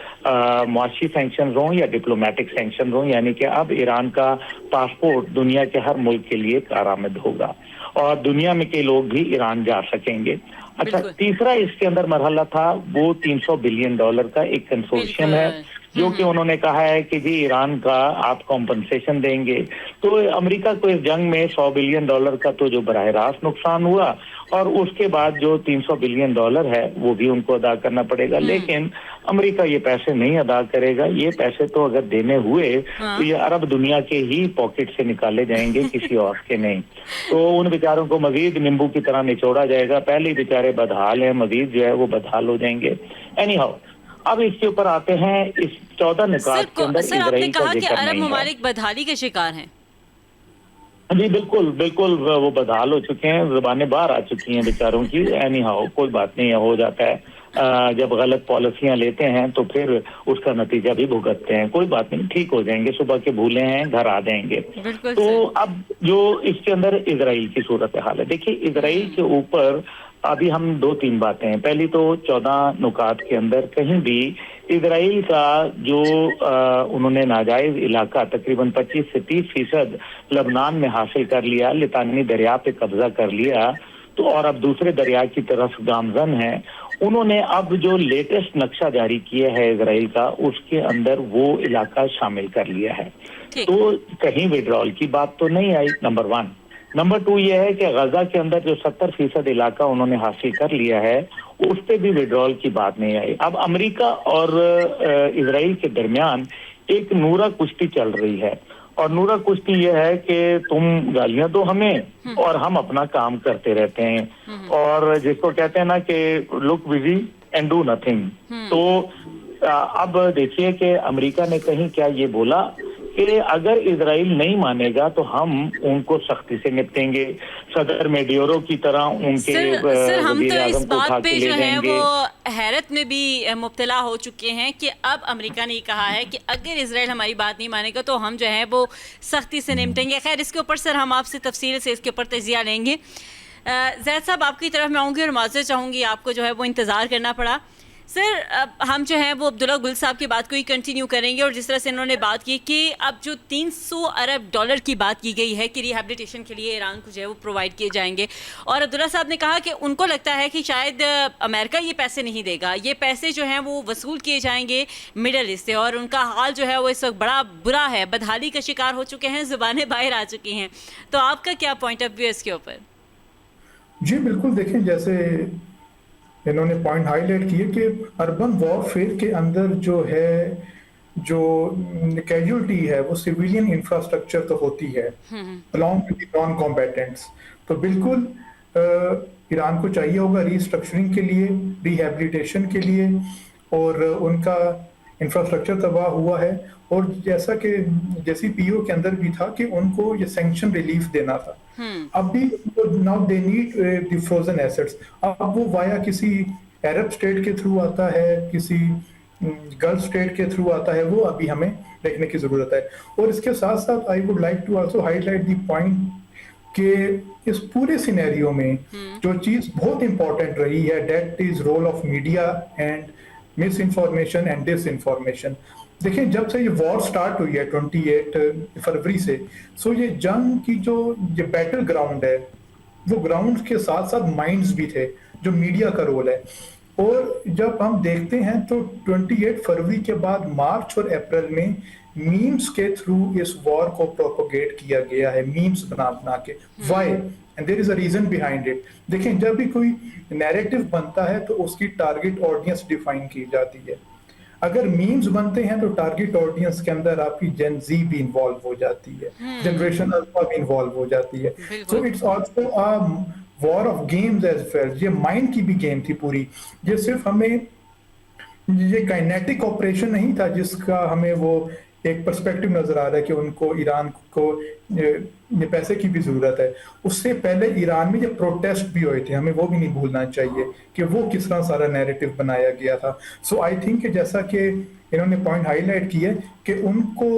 मुआशी सैंक्शन हो या डिप्लोमेटिक सैंक्शन हो, यानी कि अब ईरान का पासपोर्ट दुनिया के हर मुल्क के लिए कारआमद होगा और दुनिया में के लोग भी ईरान जा सकेंगे। अच्छा, तीसरा इसके अंदर मरहला था वो $300 बिलियन का एक कंसोर्शियम है जो कि उन्होंने कहा है कि जी ईरान का आप कॉम्पनसेशन देंगे। तो अमेरिका को इस जंग में $100 बिलियन का तो जो बराह रास्त नुकसान हुआ, और उसके बाद जो $300 बिलियन है वो भी उनको अदा करना पड़ेगा। लेकिन अमेरिका ये पैसे नहीं अदा करेगा। ये पैसे तो अगर देने हुए तो ये अरब दुनिया के ही पॉकेट से निकाले जाएंगे, किसी और के नहीं। तो उन बेचारों को मजीद नींबू की तरह निचोड़ा जाएगा। पहले ही बेचारे बदहाल हैं, मजीद जो है वो बदहाल हो जाएंगे। एनी हाउ, अब इसके ऊपर आते हैं इस 14 निकात के अंदर सर, आपने कहा कि अरब ममालिक बदहाली के शिकार हैं। जी बिल्कुल बिल्कुल, वो बदहाल हो चुके हैं, जुबानें बाहर आ चुकी हैं बेचारों की। एनी हाउ, कोई बात नहीं है, हो जाता है। जब गलत पॉलिसियां लेते हैं तो फिर उसका नतीजा भी भुगतते हैं। कोई बात नहीं, ठीक हो जाएंगे, सुबह के भूले हैं घर आ जाएंगे। तो अब जो इसके अंदर इजराइल की सूरत हाल है, देखिए इजराइल के ऊपर अभी हम 2-3 बातें हैं। पहली तो 14 नुकात के अंदर कहीं भी इजराइल का जो उन्होंने नाजायज इलाका तकरीबन 25 से 30% लबनान में हासिल कर लिया, लितानी दरिया पे कब्जा कर लिया, तो और अब दूसरे दरिया की तरफ गामजन है। उन्होंने अब जो लेटेस्ट नक्शा जारी किया है इजराइल का, उसके अंदर वो इलाका शामिल कर लिया है। तो कहीं विड्रॉल की बात तो नहीं आई, नंबर 1। नंबर 2 ये है कि गजा के अंदर जो 70% इलाका उन्होंने हासिल कर लिया है, उस पे भी विड्रॉल की बात नहीं आई। अब अमेरिका और इजराइल के दरमियान एक नूरा कुश्ती चल रही है, और नूरा कुश्ती ये है कि तुम गालियां दो हमें और हम अपना काम करते रहते हैं, और जिसको कहते हैं ना कि look busy and do nothing. तो अब देखिए कि अमेरिका ने कहीं क्या ये बोला कि अगर इजराइल नहीं मानेगा तो हम उनको सख्ती से निपटेंगे, सदर मेडियोरो की तरह उनके सर हम तो इस बात पे जो है वो हैरत में भी मुब्तला हो चुके हैं कि अब अमेरिका ने कहा है कि अगर इजराइल हमारी बात नहीं मानेगा तो हम जो है वो सख्ती से निपटेंगे। खैर इसके ऊपर सर हम आपसे तफसील से इसके ऊपर तजिया लेंगे। जैद साहब, आपकी तरफ मैं आऊँगी और माज़रत चाहूँगी, आपको जो है वो इंतज़ार करना पड़ा। सर, हम जो है वो अब्दुल्ला गुल साहब की बात को ही कंटिन्यू करेंगे, और जिस तरह से इन्होंने बात की कि अब जो 300 अरब डॉलर की बात की गई है कि रिहैबिलिटेशन के लिए ईरान को जो है वो प्रोवाइड किए जाएंगे, और अब्दुल्ला साहब ने कहा कि उनको लगता है कि शायद अमेरिका ये पैसे नहीं देगा, ये पैसे जो हैं वो वसूल किए जाएंगे मिडल ईस्ट से, और उनका हाल जो है वो इस वक्त बड़ा बुरा है, बदहाली का शिकार हो चुके हैं, ज़ुबानें बाहर आ चुकी हैं। तो आपका क्या पॉइंट ऑफ व्यू है इसके ऊपर? जी बिल्कुल, देखें जैसे इन्होंने पॉइंट हाईलाइट किए कि अर्बन वॉरफेयर के अंदर जो है, जो कैजुअलिटी है वो सिविलियन इंफ्रास्ट्रक्चर तो होती है अलॉन्ग विद नॉन कॉम्बैटेंट्स। तो बिल्कुल ईरान को चाहिए होगा रीस्ट्रक्चरिंग के लिए, रिहैबिलिटेशन के लिए, और उनका इंफ्रास्ट्रक्चर तबाह हुआ है, और जैसा कि जैसी पीओ के अंदर भी था कि उनको ये सैंक्शन रिलीफ देना था। अब भी now they need the frozen assets. अब वो वाया किसी अरब स्टेट के थ्रू आता है, किसी गल्फ स्टेट के थ्रू आता है, वो अभी हमें देखने की जरूरत है। और इसके साथ साथ I would like to also highlight the point कि इस पूरे सिनेरियो में जो चीज बहुत इंपॉर्टेंट रही है, that is role of media and misinformation and disinformation. देखिए, जब से ये वॉर स्टार्ट हुई है 28 फरवरी से, सो ये जंग की जो ये बैटल ग्राउंड है, वो ग्राउंड के साथ साथ माइंड्स भी थे, जो मीडिया का रोल है। और जब हम देखते हैं तो 28 फरवरी के बाद मार्च और अप्रैल में मीम्स के थ्रू इस वॉर को प्रोपोगेट किया गया है, मीम्स बना बना के। Why? And there is a reason behind it. देखें, जब भी कोई नैरेटिव बनता है तो उसकी टारगेट ऑडियंस डिफाइन की जाती है। अगर मीम्स बनते हैं तो टारगेट ऑडियंस के अंदर आपकी जेन जी भी इन्वॉल्व हो जाती है, जनरेशन अल्फा भी इन्वॉल्व हो जाती है। So it's also a war of games as well. ये माइंड की भी गेम थी पूरी। ये सिर्फ हमें ये काइनेटिक ऑपरेशन नहीं था जिसका हमें वो एक पर्सपेक्टिव नजर आ रहा है कि उनको ईरान को ये पैसे की भी जरूरत है। उससे पहले ईरान में ये प्रोटेस्ट भी हुए थे, हमें वो भी नहीं भूलना चाहिए कि वो किस तरह सारा नैरेटिव बनाया गया था। सो आई थिंक जैसा कि इन्होंने पॉइंट हाईलाइट किया कि उनको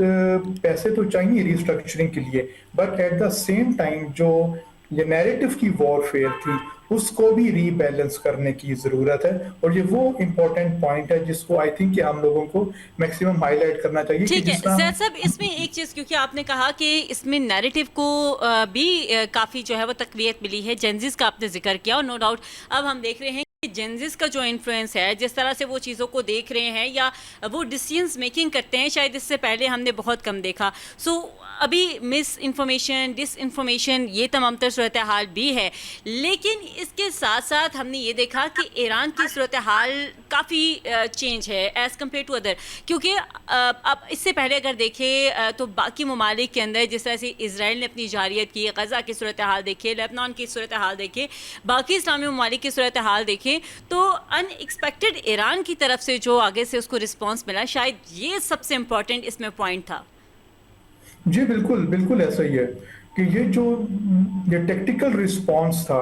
पैसे तो चाहिए रिस्ट्रक्चरिंग के लिए, but at the same time जो ये नैरेटिव की वॉरफेयर थी उसको भी रीबैलेंस करने की जरूरत है। और ये वो इम्पोर्टेंट पॉइंट है जिसको आई थिंक कि हम लोगों को मैक्सिमम हाईलाइट करना चाहिए। ठीक है जैद साहब, इसमें एक चीज़, क्योंकि आपने कहा कि इसमें नैरेटिव को भी काफ़ी जो है वो तकवीत मिली है, जेंजिस का आपने जिक्र किया, और नो डाउट अब हम देख रहे हैं जेंजिस का जो इन्फ्लुएंस है, जिस तरह से वो चीज़ों को देख रहे हैं या वो डिसीजंस मेकिंग करते हैं, शायद इससे पहले हमने बहुत कम देखा। सो अभी मिस इन्फॉर्मेशन, डिस इन्फॉर्मेशन, ये तमाम तर सूरत हाल भी है, लेकिन इसके साथ साथ हमने ये देखा कि ईरान की सूरत हाल काफ़ी चेंज है एज़ कम्पेयर टू अदर। क्योंकि अब इससे पहले अगर देखें तो बाकी ममालिक के अंदर जिस तरह से इसराइल ने अपनी जारियत की, गज़ा की सूरत हाल देखे, लेबनान की सूरत हाल देखे, बाकी इस्लामी ममालिक की सूरत हाल देखे, तो अनएक्सपेक्टेड ईरान की तरफ से जो आगे से उसको रिस्पांस मिला, शायद ये सबसे इम्पोर्टेंट इसमें पॉइंट था। जी बिल्कुल बिल्कुल ऐसा ही है कि ये जो ये टेक्टिकल रिस्पांस था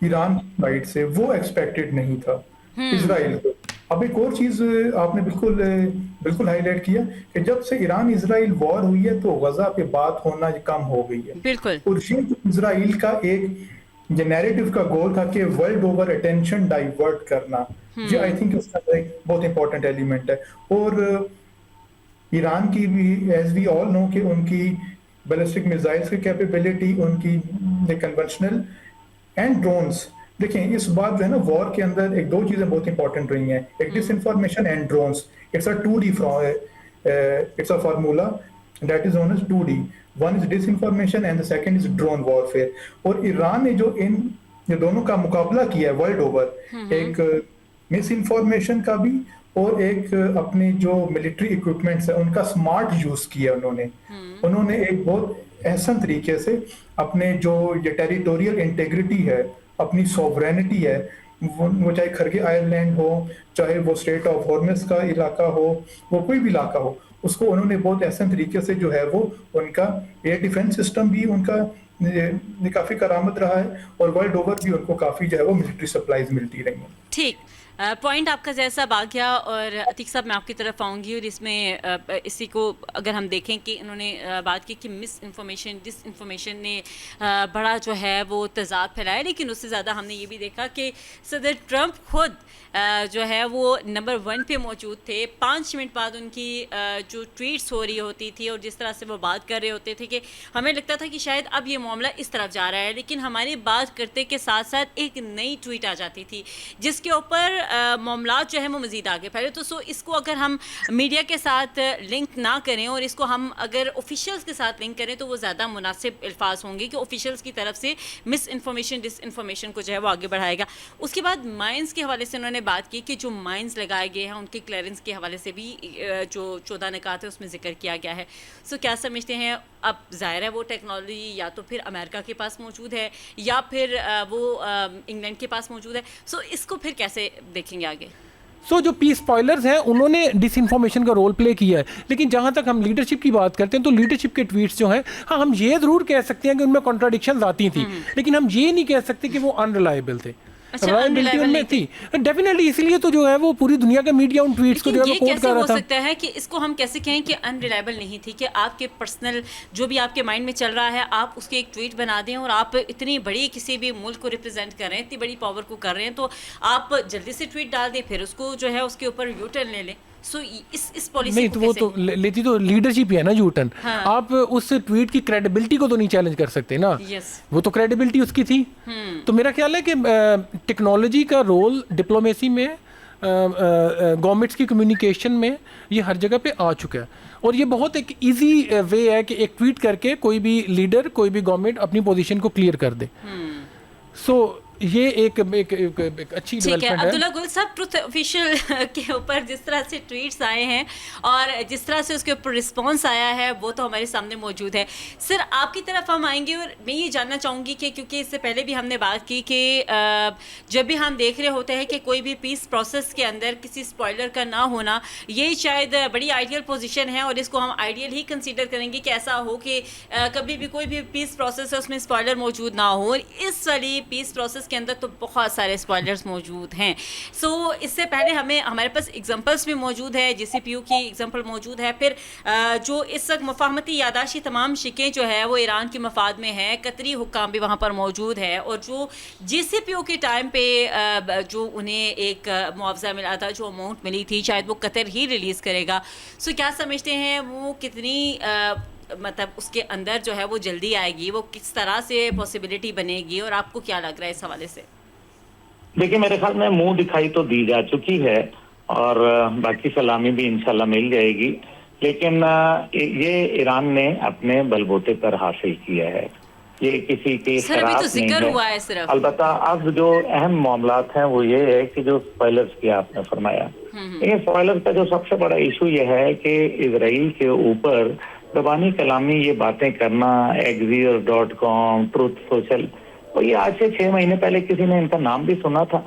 ईरान की साइड से, वो एक्सपेक्टेड नहीं था इजराइल को। अब एक और चीज आपने बिल्कुल हाईलाइट किया कि जब से ईरान इजराइल वॉर हुई है तो गजा पे बात होना कम हो गई है। बिल्कुल। और ये इजराइल का एक ये नैरेटिव का गोल था कि वर्ल्ड ओवर अटेंशन डाइवर्ट करना। ये आई थिंक उसका एक बहुत इंपॉर्टेंट एलिमेंट है। और ईरान की भी एज वी ऑल नो कि उनकी बैलिस्टिक मिसाइल्स की कैपेबिलिटी, उनकी कन्वेंशनल एंड ड्रोन्स। देखें, इस बार जो है ना वॉर के अंदर एक दो चीजें बहुत इंपॉर्टेंट रही हैं, एक disinformation and drones. It's a 2D it's a formula that is known as 2D। One is disinformation and the second is drone warfare. और ईरान ने जो ये दोनों का मुकाबला किया है वर्ल्ड ओवर, एक मिस इन्फॉर्मेशन का भी और एक अपने जो मिलिट्री इक्विपमेंट्स है उनका स्मार्ट यूज किया उन्होंने एक बहुत एहसन तरीके से अपने जो ये टेरिटोरियल इंटेग्रिटी है, अपनी सॉवरेनिटी है, वो चाहे खरगे आयरलैंड हो, चाहे वो स्ट्रेट ऑफ हॉर्मस का इलाका हो, वो कोई भी इलाका हो, उसको उन्होंने बहुत एहसन तरीके से जो है वो उनका एयर डिफेंस सिस्टम भी उनका काफी करामत रहा है, और वर्ल्ड ओवर भी उनको काफी जो है वो मिलिट्री सप्लाईज मिलती रही हैं। ठीक, पॉइंट आपका जैसा आ गया। और अतीक साहब, मैं आपकी तरफ आऊँगी और इसमें इसी को अगर हम देखें कि इन्होंने बात की कि मिस इन्फॉर्मेशन डिस इन्फॉर्मेशन ने बड़ा जो है वो तजाद फैलाया, लेकिन उससे ज़्यादा हमने ये भी देखा कि सदर ट्रंप खुद जो है वो नंबर 1 पे मौजूद थे। 5 मिनट बाद उनकी जो ट्वीट्स हो रही होती थी और जिस तरह से वो बात कर रहे होते थे कि हमें लगता था कि शायद अब ये मामला इस तरफ जा रहा है, लेकिन हमारी बात करते के साथ साथ एक नई ट्वीट आ जाती थी जिसके ऊपर मामला जो है वो मज़ीद आगे फैले। तो इसको अगर हम मीडिया के साथ लिंक ना करें और इसको हम अगर ऑफिशियल्स के साथ लिंक करें तो वो ज़्यादा मुनासिब अल्फाज होंगे कि ऑफिशियल्स की तरफ से मिस इन्फॉर्मेशन डिस इन्फॉर्मेशन को जो है वो आगे बढ़ाएगा। उसके बाद माइंस के हवाले से उन्होंने बात की कि जो माइंस लगाए गए हैं उनके क्लियरेंस के हवाले से भी जो 14 निकात है उसमें जिक्र किया गया है। सो क्या समझते हैं, अब ज़ाहिर है वो टेक्नोलॉजी या तो फिर अमेरिका के पास मौजूद है या फिर वो इंग्लैंड के पास मौजूद है। सो इसको फिर कैसे देखेंगे आगे? जो पीस स्पॉयलर्स हैं उन्होंने डिसइंफॉर्मेशन का रोल प्ले किया है, लेकिन जहां तक हम लीडरशिप की बात करते हैं तो लीडरशिप के ट्वीट्स जो हैं, हाँ हम ये ज़रूर कह सकते हैं कि उनमें कॉन्ट्राडिक्शंस आती थी, लेकिन हम ये नहीं कह सकते कि वो अनरिलायबल थे। रिलायबिलिटी उनमें थी डेफिनेटली, इसलिए तो जो है वो पूरी दुनिया का मीडिया उन ट्वीट्स को जो है वो कोट कर रहा था। हो सकता है कि इसको हम कैसे कहें कि अनरिलायबल नहीं थी, कि आपके पर्सनल जो भी आपके माइंड में चल रहा है आप उसके एक ट्वीट बना दें और आप इतनी बड़ी किसी भी मुल्क को रिप्रेजेंट कर रहे हैं, इतनी बड़ी पावर को कर रहे हैं, तो आप जल्दी से ट्वीट डाल दें फिर उसको जो है उसके ऊपर यू टर्न ले लें। सो इस पॉलिसी नहीं तो वो तो लेती तो लीडरशिप ही है ना यू टर्न। हाँ। आप उस ट्वीट की क्रेडिबिलिटी को तो नहीं चैलेंज कर सकते ना। यस। वो तो क्रेडिबिलिटी उसकी थी। तो मेरा ख्याल है कि टेक्नोलॉजी का रोल डिप्लोमेसी में, गवर्नमेंट्स की कम्युनिकेशन में, ये हर जगह पे आ चुका है और ये बहुत एक इजी वे है कि एक ट्वीट करके कोई भी लीडर, कोई भी गवर्नमेंट अपनी पोजीशन को क्लियर कर दे। सो ये एक अच्छी डेवलपमेंट है। अब्दुल्ला गुल साहब, ट्रुथ ऑफिशियल के ऊपर जिस तरह से ट्वीट्स आए हैं और जिस तरह से उसके ऊपर रिस्पांस आया है वो तो हमारे सामने मौजूद है। सर, आपकी तरफ हम आएंगे और मैं ये जानना चाहूँगी कि क्योंकि इससे पहले भी हमने बात की कि जब भी हम देख रहे होते हैं कि कोई भी पीस प्रोसेस के अंदर किसी स्पॉइलर का ना होना, ये शायद बड़ी आइडियल पोजीशन है और इसको हम आइडियल ही कंसीडर करेंगे कि ऐसा हो कि कभी भी कोई भी पीस प्रोसेस है उसमें स्पॉइलर मौजूद ना हो। इस वाली पीस प्रोसेस के अंदर तो बहुत सारे स्पॉयलर्स मौजूद हैं। सो इससे पहले हमारे पास एग्जांपल्स भी मौजूद है, JCPOA की एग्जांपल मौजूद है, फिर जो इस वक्त मुफाहमती यादाशी तमाम शिकें जो है वो ईरान के मफाद में है, कतरी हुक्काम भी वहाँ पर मौजूद है और जो JCPOA के टाइम पे जो उन्हें एक मुआवजा मिला था, जो अमाउंट मिली थी, शायद वो कतर ही रिलीज़ करेगा। सो क्या समझते हैं वो कितनी मतलब उसके अंदर जो है वो जल्दी आएगी, वो किस तरह से पॉसिबिलिटी बनेगी और आपको क्या लग रहा है इस हवाले से? देखिए, मेरे ख्याल में मुंह दिखाई तो दी जा चुकी है और बाकी सलामी भी इंशाल्लाह मिल जाएगी, लेकिन ये ईरान ने अपने बलबूते पर हासिल किया है, ये किसी के खिलाफ तो नहीं है। सिर्फ अलबत्ता अब जो अहम मामलात हैं वो ये है कि जो स्पॉयलर्स की आपने फरमाया, ये स्पॉयलर का जो सबसे बड़ा इशू ये है कि इजराइल के ऊपर ज़बानी कलामी ये बातें करना, Axios.com, ट्रुथ सोशल, और ये आज से 6 महीने पहले किसी ने इनका नाम भी सुना था?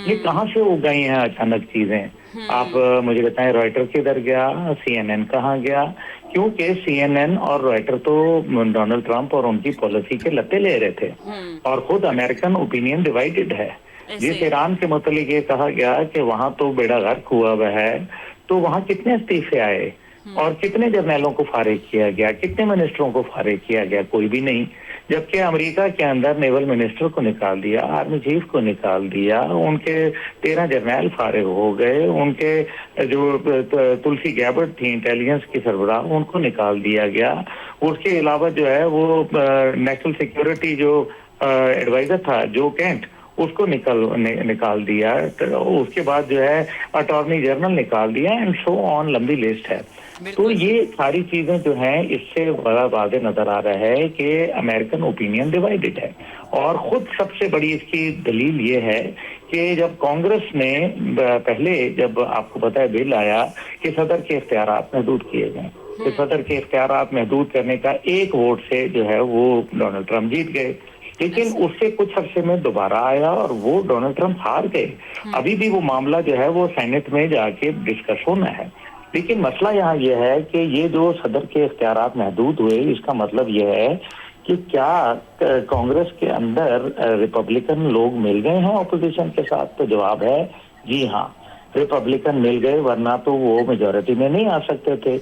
ये कहाँ से उग गई हैं अचानक चीजें? आप मुझे बताएं, रॉयटर किधर गया, CNN कहाँ गया? क्योंकि CNN और रॉयटर तो डोनाल्ड ट्रंप और उनकी पॉलिसी के लत्ते ले रहे थे और खुद अमेरिकन ओपिनियन डिवाइडेड है। जिस ईरान के मुतालिक ये कहा गया कि वहां तो बेड़ा गर्क हुआ हुआ है, तो वहां कितने इस्तीफे आए और कितने जर्नैलों को फारिग किया गया, कितने मिनिस्टरों को फारिग किया गया? कोई भी नहीं। जबकि अमेरिका के अंदर नेवल मिनिस्टर को निकाल दिया, आर्मी चीफ को निकाल दिया, उनके 13 जर्नैल फारिग हो गए, उनके जो तुलसी गैबर्ट थी इंटेलिजेंस की सरबराह, उनको निकाल दिया गया। उसके अलावा जो है वो नेशनल सिक्योरिटी जो एडवाइजर था जो कैंट, उसको निकाल दिया। उसके बाद जो है अटॉर्नी जनरल निकाल दिया एंड सो ऑन, लंबी लिस्ट है। तो ये सारी चीजें जो हैं, इससे बड़ा वादे नजर आ रहा है कि अमेरिकन ओपिनियन डिवाइडेड है। और खुद सबसे बड़ी इसकी दलील ये है कि जब कांग्रेस ने पहले, जब आपको पता है बिल आया कि सदर के इख्तियारात महदूद किए गए, तो सदर के इख्तियारात महदूद करने का एक वोट से जो है वो डोनाल्ड ट्रंप जीत गए, लेकिन उससे कुछ अरसे में दोबारा आया और वो डोनाल्ड ट्रंप हार गए। अभी भी वो मामला जो है वो सेनेट में जाके डिस्कस होना है। लेकिन मसला यहाँ यह है कि ये जो सदर के इख्तियारात महदूद हुए, इसका मतलब यह है कि क्या कांग्रेस के अंदर रिपब्लिकन लोग मिल गए हैं ऑपोजिशन के साथ, तो जवाब है जी हाँ, रिपब्लिकन मिल गए, वरना तो वो मेजोरिटी में नहीं आ सकते थे।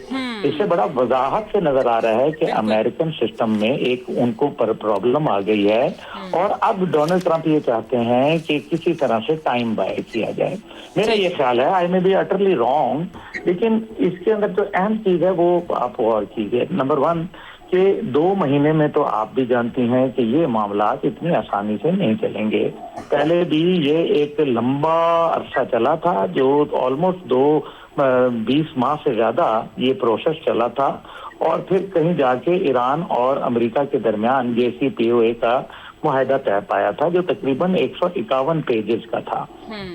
इससे बड़ा वजाहत से नजर आ रहा है कि अमेरिकन सिस्टम में एक उनको पर प्रॉब्लम आ गई है और अब डोनाल्ड ट्रंप ये चाहते हैं कि किसी तरह से टाइम बाय किया जाए। मेरा ये ख्याल है, आई मे बी अटरली रॉन्ग, लेकिन इसके अंदर जो अहम चीज है वो आप गौर कीजिए। नंबर 1 कि 2 महीने में तो आप भी जानती हैं कि ये मामला इतनी आसानी से नहीं चलेंगे। पहले भी ये एक लंबा अरसा चला था, जो ऑलमोस्ट 20 माह से ज्यादा ये प्रोसेस चला था, और फिर कहीं जाके ईरान और अमेरिका के दरमियान JCPOA का मुआहदा तय पाया था, जो तकरीबन 151 पेजेस का था।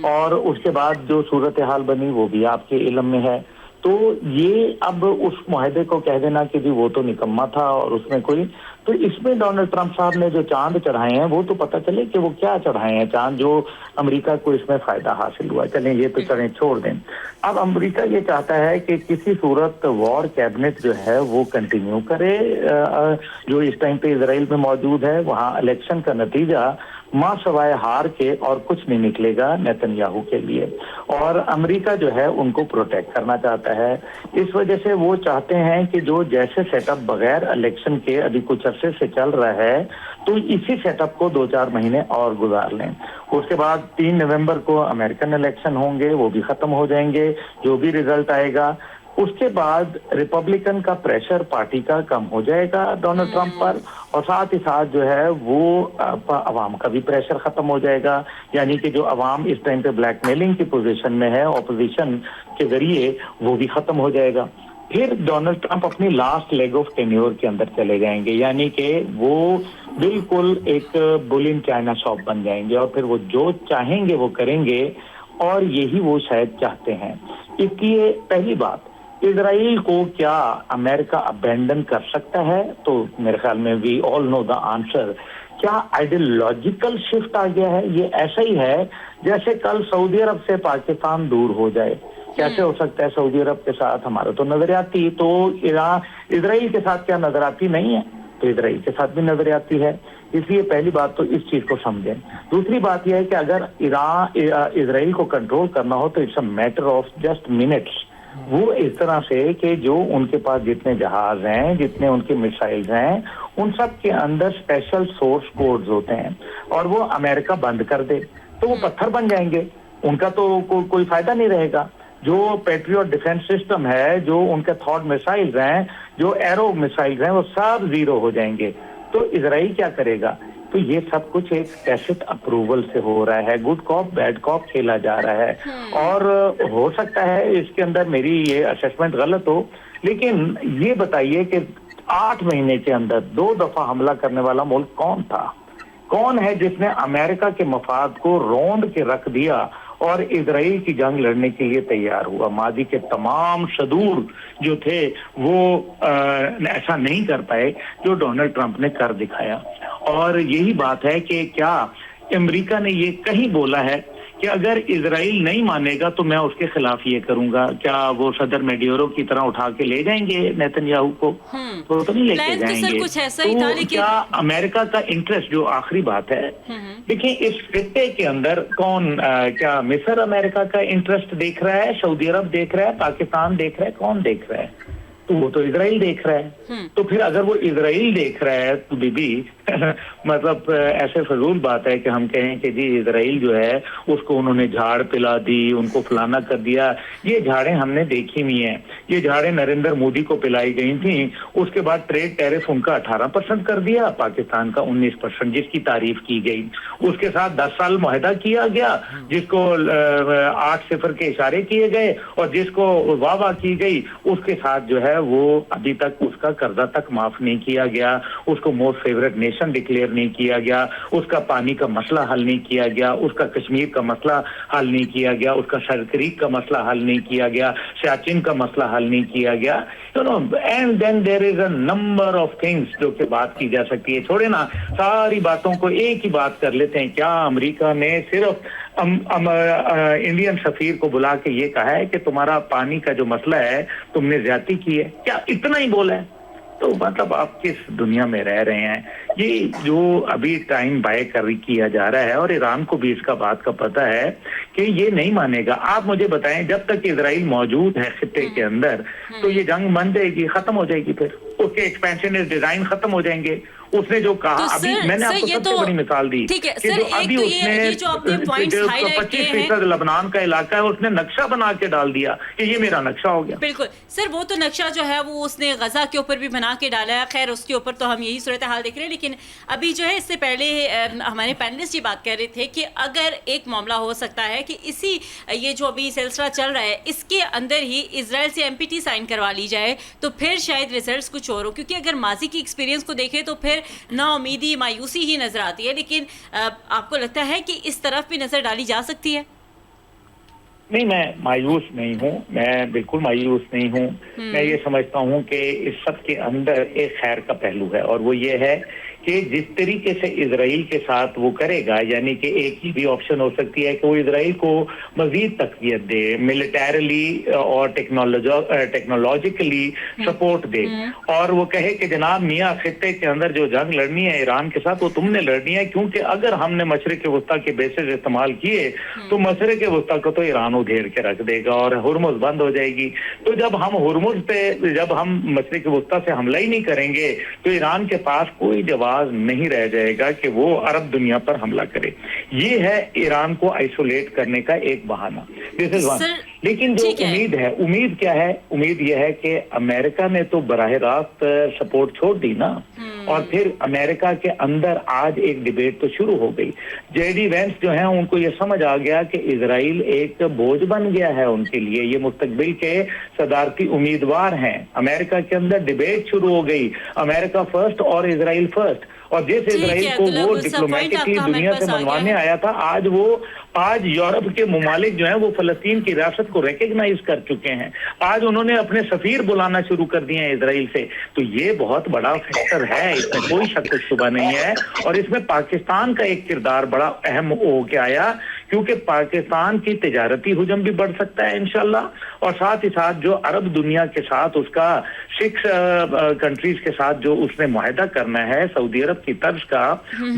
और उसके बाद जो सूरत हाल बनी वो भी आपके इल्म में है। तो ये अब उस मुआहदे को कह देना कि जी वो तो निकम्मा था और उसमें कोई, तो इसमें डोनाल्ड ट्रंप साहब ने जो चांद चढ़ाए हैं वो तो पता चले कि वो क्या चढ़ाए हैं चांद, जो अमेरिका को इसमें फायदा हासिल हुआ। चलें ये तो चढ़े छोड़ दें। अब अमेरिका ये चाहता है कि किसी सूरत वॉर कैबिनेट जो है वो कंटिन्यू करे, जो इस टाइम पे इजराइल में मौजूद है। वहाँ इलेक्शन का नतीजा मां सवाए हार के और कुछ नहीं निकलेगा नेतन्याहू के लिए, और अमेरिका जो है उनको प्रोटेक्ट करना चाहता है। इस वजह से वो चाहते हैं कि जो जैसे सेटअप बगैर इलेक्शन के अभी कुछ अरसे से चल रहा है, तो इसी सेटअप को 2-4 महीने और गुजार लें। उसके बाद 3 नवंबर को अमेरिकन इलेक्शन होंगे, वो भी खत्म हो जाएंगे, जो भी रिजल्ट आएगा। उसके बाद रिपब्लिकन का प्रेशर पार्टी का कम हो जाएगा डोनाल्ड ट्रंप पर, और साथ ही साथ जो है वो अवाम का भी प्रेशर खत्म हो जाएगा। यानी कि जो अवाम इस टाइम पे ब्लैकमेलिंग की पोजीशन में है ऑपोजिशन के जरिए, वो भी खत्म हो जाएगा। फिर डोनाल्ड ट्रंप अपनी लास्ट लेग ऑफ टेन्योर के अंदर चले जाएंगे, यानी कि वो बिल्कुल एक बुल इन चाइना शॉप बन जाएंगे, और फिर वो जो चाहेंगे वो करेंगे, और यही वो शायद चाहते हैं। इसलिए पहली बात, इजराइल को क्या अमेरिका अबैंडन कर सकता है? तो मेरे ख्याल में we all know the answer. क्या आइडियोलॉजिकल शिफ्ट आ गया है? ये ऐसा ही है जैसे कल सऊदी अरब से पाकिस्तान दूर हो जाए। कैसे हो सकता है? सऊदी अरब के साथ हमारा तो नजरियाती, तो इजराइल के साथ क्या नजरियाती नहीं है? तो इजराइल के साथ भी नजरियाती है। इसलिए पहली बात तो इस चीज को समझें। दूसरी बात यह है कि अगर इजराइल को कंट्रोल करना हो तो it's a matter of just minutes. वो इस तरह से कि जो उनके पास जितने जहाज हैं, जितने उनके मिसाइल्स हैं, उन सब के अंदर स्पेशल सोर्स कोड्स होते हैं, और वो अमेरिका बंद कर दे तो वो पत्थर बन जाएंगे, उनका तो कोई फायदा नहीं रहेगा। जो पैट्रियट डिफेंस सिस्टम है, जो उनके थॉट मिसाइल्स हैं, जो एरो मिसाइल्स हैं, वो सब जीरो हो जाएंगे। तो इजराइल क्या करेगा? तो ये सब कुछ एक टैसिट अप्रूवल से हो रहा है, गुड कॉप बैड कॉप खेला जा रहा है। और हो सकता है इसके अंदर मेरी ये असेसमेंट गलत हो, लेकिन ये बताइए कि 8 महीने के अंदर 2 दफा हमला करने वाला मुल्क कौन था? कौन है जिसने अमेरिका के मफाद को रोंद के रख दिया और इजराइल की जंग लड़ने के लिए तैयार हुआ? मादी के तमाम सदूर जो थे वो ऐसा नहीं कर पाए जो डोनाल्ड ट्रंप ने कर दिखाया। और यही बात है कि क्या अमेरिका ने ये कहीं बोला है कि अगर इजराइल नहीं मानेगा तो मैं उसके खिलाफ ये करूंगा? क्या वो सदर मेडियोरो की तरह उठा के ले जाएंगे नेतन्याहू को? तो नहीं लेके जाएंगे। कुछ ऐसा ही था, लेकिन क्या अमेरिका का इंटरेस्ट, जो आखिरी बात है, देखिए इस खित्ते के अंदर कौन, क्या मिस्र अमेरिका का इंटरेस्ट देख रहा है, सऊदी अरब देख रहा है, पाकिस्तान देख रहा है, कौन देख रहा है? तो वो तो इजराइल देख रहा है। तो फिर अगर वो इजराइल देख रहा है तो बीबी मतलब ऐसे फजूल बात है कि हम कहें कि जी इजराइल जो है उसको उन्होंने झाड़ पिला दी, उनको फलाना कर दिया। ये झाड़ें हमने देखी हुई हैं, ये झाड़ें नरेंद्र मोदी को पिलाई गई थी। उसके बाद ट्रेड टैरिफ उनका 18% कर दिया, पाकिस्तान का 19%, जिसकी तारीफ की गई। उसके साथ 10 साल मुआहदा किया गया, जिसको 8 सिफर के इशारे किए गए, और जिसको वाह की गई उसके साथ जो है वो अभी तक उसका कर्जा तक माफ नहीं किया गया, उसको मोस्ट फेवरेट नेशन डिक्लेयर नहीं किया गया, उसका पानी का मसला हल नहीं किया गया, उसका कश्मीर का मसला हल नहीं किया गया, उसका सरक्रीक का मसला हल नहीं किया गया, सियाचिन का मसला हल नहीं किया गया। You know, and then there is a number of things जो कि बात की जा सकती है। छोड़े ना, सारी बातों को एक ही बात कर लेते हैं। क्या अमेरिका ने सिर्फ इंडियन सफीर को बुला के ये कहा है कि तुम्हारा पानी का जो मसला है तुमने ज्यादती की है? क्या इतना ही बोला है? तो मतलब आप किस दुनिया में रह रहे हैं? ये जो अभी टाइम बाय किया जा रहा है, और ईरान को भी इसका बात का पता है कि ये नहीं मानेगा। आप मुझे बताएं, जब तक इजराइल मौजूद है खित्ते के अंदर, तो ये जंग बन जाएगी, खत्म हो जाएगी, फिर उसके एक्सपेंशनिस्ट डिजाइन खत्म हो जाएंगे। उसने जो कहा, तो अभी सर, मैंने आपको सबसे बड़ी मिसाल दी, ठीक है कि सर, जो एक अभी तो उसने ये जो आपने पॉइंट्स हाईलाइट किए हैं, 25% लबनान का इलाका है, उसने नक्शा बना के डाल दिया कि ये मेरा नक्शा हो गया। बिल्कुल सर, वो तो नक्शा जो है वो उसने गजा के ऊपर भी बना के डाला है। खैर उसके ऊपर तो हम यही सूरत हाल देख रहे हैं, लेकिन अभी जो है इससे पहले हमारे पैनलिस्ट ये बात कर रहे थे कि अगर एक मामला हो सकता है कि इसी ये जो अभी सिलसिला चल रहा है इसके अंदर ही इजराइल से एमपीटी साइन करवा ली जाए तो फिर शायद रिजल्ट्स कुछ और हो, क्योंकि अगर माजी की एक्सपीरियंस को देखें तो फिर नाउमीदी, मायूसी ही नजर आती है। लेकिन आपको लगता है कि इस तरफ भी नजर डाली जा सकती है? नहीं, मैं मायूस नहीं हूँ, मैं बिल्कुल मायूस नहीं हूँ। मैं ये समझता हूँ कि इस सब के अंदर एक खैर का पहलू है, और वो ये है कि जिस तरीके से इजराइल के साथ वो करेगा, यानी कि एक ही भी ऑप्शन हो सकती है कि वो इजराइल को मजीद तकवियत दे, मिलिटरली और टेक्नोलॉजिकली सपोर्ट दे, और वो कहे कि जनाब मियाँ खित्ते के अंदर जो जंग लड़नी है ईरान के साथ, वो तुमने लड़नी है, क्योंकि अगर हमने मशरिक वस्ता के बेसिस इस्तेमाल किए तो मशरिक वस्ता को तो ईरान उधेड़ के रख देगा और हुर्मुज बंद हो जाएगी। तो जब हम हुर्मुज पे, जब हम मशरिक वस्ता से हमला ही नहीं करेंगे तो ईरान के पास कोई जवाब नहीं रह जाएगा कि वो अरब दुनिया पर हमला करे। ये है ईरान को आइसोलेट करने का एक बहाना, दिस इज वन। लेकिन जो उम्मीद है, उम्मीद क्या है? उम्मीद यह है कि अमेरिका ने तो बराह रास्त सपोर्ट छोड़ दी ना, और फिर अमेरिका के अंदर आज एक डिबेट तो शुरू हो गई। जेडी वेंस जो है उनको ये समझ आ गया कि इजराइल एक बोझ बन गया है उनके लिए, ये मुस्तकबिल के सदारती उम्मीदवार हैं। अमेरिका के अंदर डिबेट शुरू हो गई, अमेरिका फर्स्ट और इजराइल फर्स्ट। और जिस इजराइल को वो डिप्लोमेटिकली दुनिया से मनवाने आया था, आज यूरोप के मुमालिक जो हैं वो फलस्तीन की रियासत को रिकग्नाइज कर चुके हैं। आज उन्होंने अपने सफीर बुलाना शुरू कर दिए हैं इजराइल से। तो ये बहुत बड़ा फैक्टर है, इसमें कोई शक शुबा नहीं है। और इसमें पाकिस्तान का एक किरदार बड़ा अहम हो के आया, क्योंकि पाकिस्तान की तिजारती हुजम भी बढ़ सकता है इंशाल्लाह, और साथ ही साथ जो अरब दुनिया के साथ उसका 6 कंट्रीज के साथ जो उसने मुआहदा करना है सऊदी अरब की तर्ज का,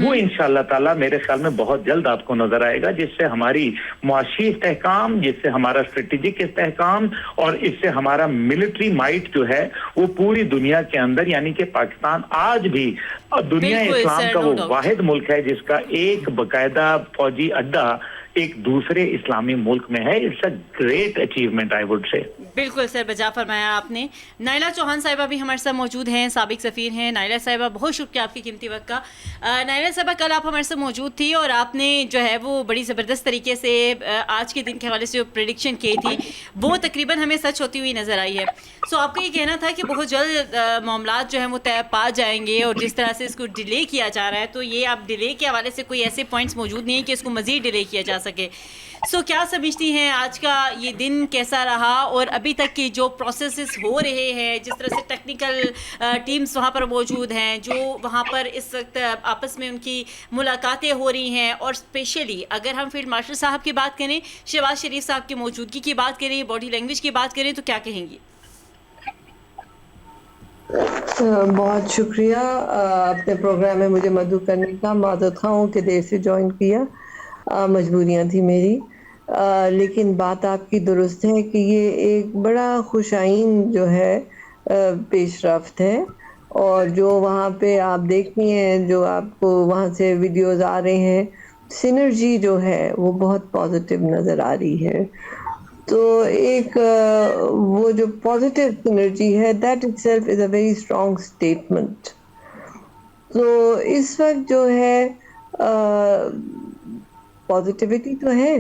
वो इंशाल्लाह ताला मेरे ख्याल में बहुत जल्द आपको नजर आएगा, जिससे हमारी मुआशी इस्तेहकाम, जिससे हमारा स्ट्रेटेजिक इस्तेहकाम, और इससे हमारा मिलिट्री माइट जो है वो पूरी दुनिया के अंदर, यानी कि पाकिस्तान आज भी दुनिया इस्लाम का वो वाहिद मुल्क है जिसका एक बाकायदा फौजी अड्डा एक दूसरे इस्लामी मुल्क में है। It's a great achievement, I would say. बिल्कुल सर, बजा फरमाया आपने। नाइला चौहान साहिबा भी हमारे साथ मौजूद हैं, साबिक सफ़ीर हैं। नाइला साहिबा, बहुत शुक्रिया आपकी कीमती वक्त का। नाइला साहिबा, कल आप हमारे साथ मौजूद थी और आपने जो है वो बड़ी ज़बरदस्त तरीके से आज के दिन के हवाले से जो प्रेडिक्शन की थी वो तकरीबन हमें सच होती हुई नज़र आई है। सो आपका ये कहना था कि बहुत जल्द मामलात जो हैं वो तय पा जाएंगे, और जिस तरह से इसको डिले किया जा रहा है, तो ये आप डिले के हवाले से कोई ऐसे पॉइंट्स मौजूद नहीं है कि इसको मज़ीद डिले किया जा सके। सो क्या समझती हैं आज का ये दिन कैसा रहा, और अभी तक की जो प्रोसेसेस हो रहे हैं, जिस तरह से टेक्निकल टीम्स वहाँ पर मौजूद हैं, जो वहाँ पर इस वक्त आपस में उनकी मुलाकातें हो रही हैं, और स्पेशली अगर हम फील्ड मार्शल साहब की बात करें, शहबाज शरीफ साहब की मौजूदगी की बात करें, बॉडी लैंग्वेज की बात करें, तो क्या कहेंगी? बहुत शुक्रिया अपने प्रोग्राम में मुझे मदद करने का। माज़रत खाऊं कि देर से ज्वाइन किया, मजबूरियां थी मेरी, लेकिन बात आपकी दुरुस्त है कि ये एक बड़ा खुशाइन जो है पेशरफ्त है। और जो वहाँ पे आप देखती हैं, जो आपको वहाँ से वीडियोस आ रहे हैं, सिनर्जी जो है वो बहुत पॉजिटिव नज़र आ रही है। तो एक वो जो पॉजिटिव सिनर्जी है, that itself is a very strong statement. तो इस वक्त जो है पॉजिटिविटी तो है,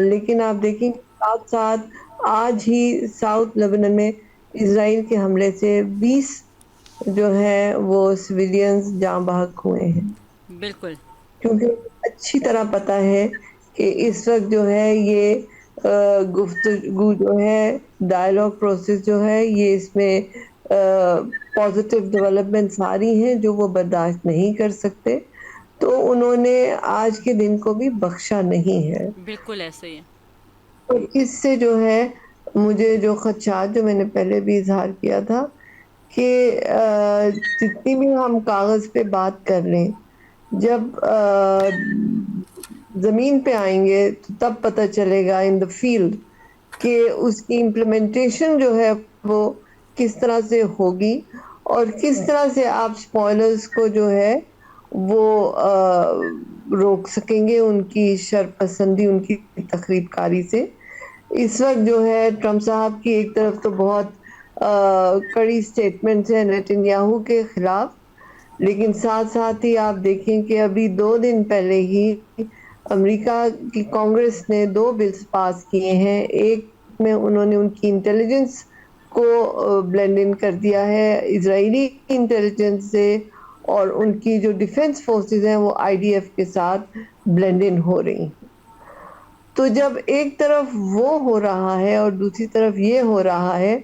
लेकिन आप देखें साथ साथ आज ही साउथ लेबनान में इजराइल के हमले से 20 जो है वो सिविलियंस जान बहक हुए हैं। बिल्कुल, क्योंकि अच्छी तरह पता है कि इस वक्त जो है ये गुफ्तगू जो है, डायलॉग प्रोसेस जो है, ये इसमें पॉजिटिव डेवलपमेंट्स आ रही हैं जो वो बर्दाश्त नहीं कर सकते। तो उन्होंने आज के दिन को भी बख्शा नहीं है। बिल्कुल ऐसे ही है। तो इससे जो है मुझे जो खदशात जो मैंने पहले भी इजहार किया था कि जितनी भी हम कागज पे बात कर लें, जब जमीन पे आएंगे तो तब पता चलेगा इन द फील्ड कि उसकी इम्प्लीमेंटेशन जो है वो किस तरह से होगी और किस तरह से आप स्पॉयलर्स को जो है वो रोक सकेंगे उनकी शरपसंदी, उनकी तखरीबकारी से। इस वक्त जो है ट्रम्प साहब की एक तरफ तो बहुत कड़ी स्टेटमेंट्स है नेतन्याहू के खिलाफ, लेकिन साथ साथ ही आप देखें कि अभी 2 दिन पहले ही अमेरिका की कांग्रेस ने 2 बिल्स पास किए हैं। एक में उन्होंने उनकी इंटेलिजेंस को ब्लेंड इन कर दिया है इजरायली इंटेलिजेंस से, और उनकी जो डिफेंस फोर्सेस हैं वो आईडीएफ के साथ ब्लेंड इन हो रही हैं। तो जब एक तरफ वो हो रहा है और दूसरी तरफ ये हो रहा है,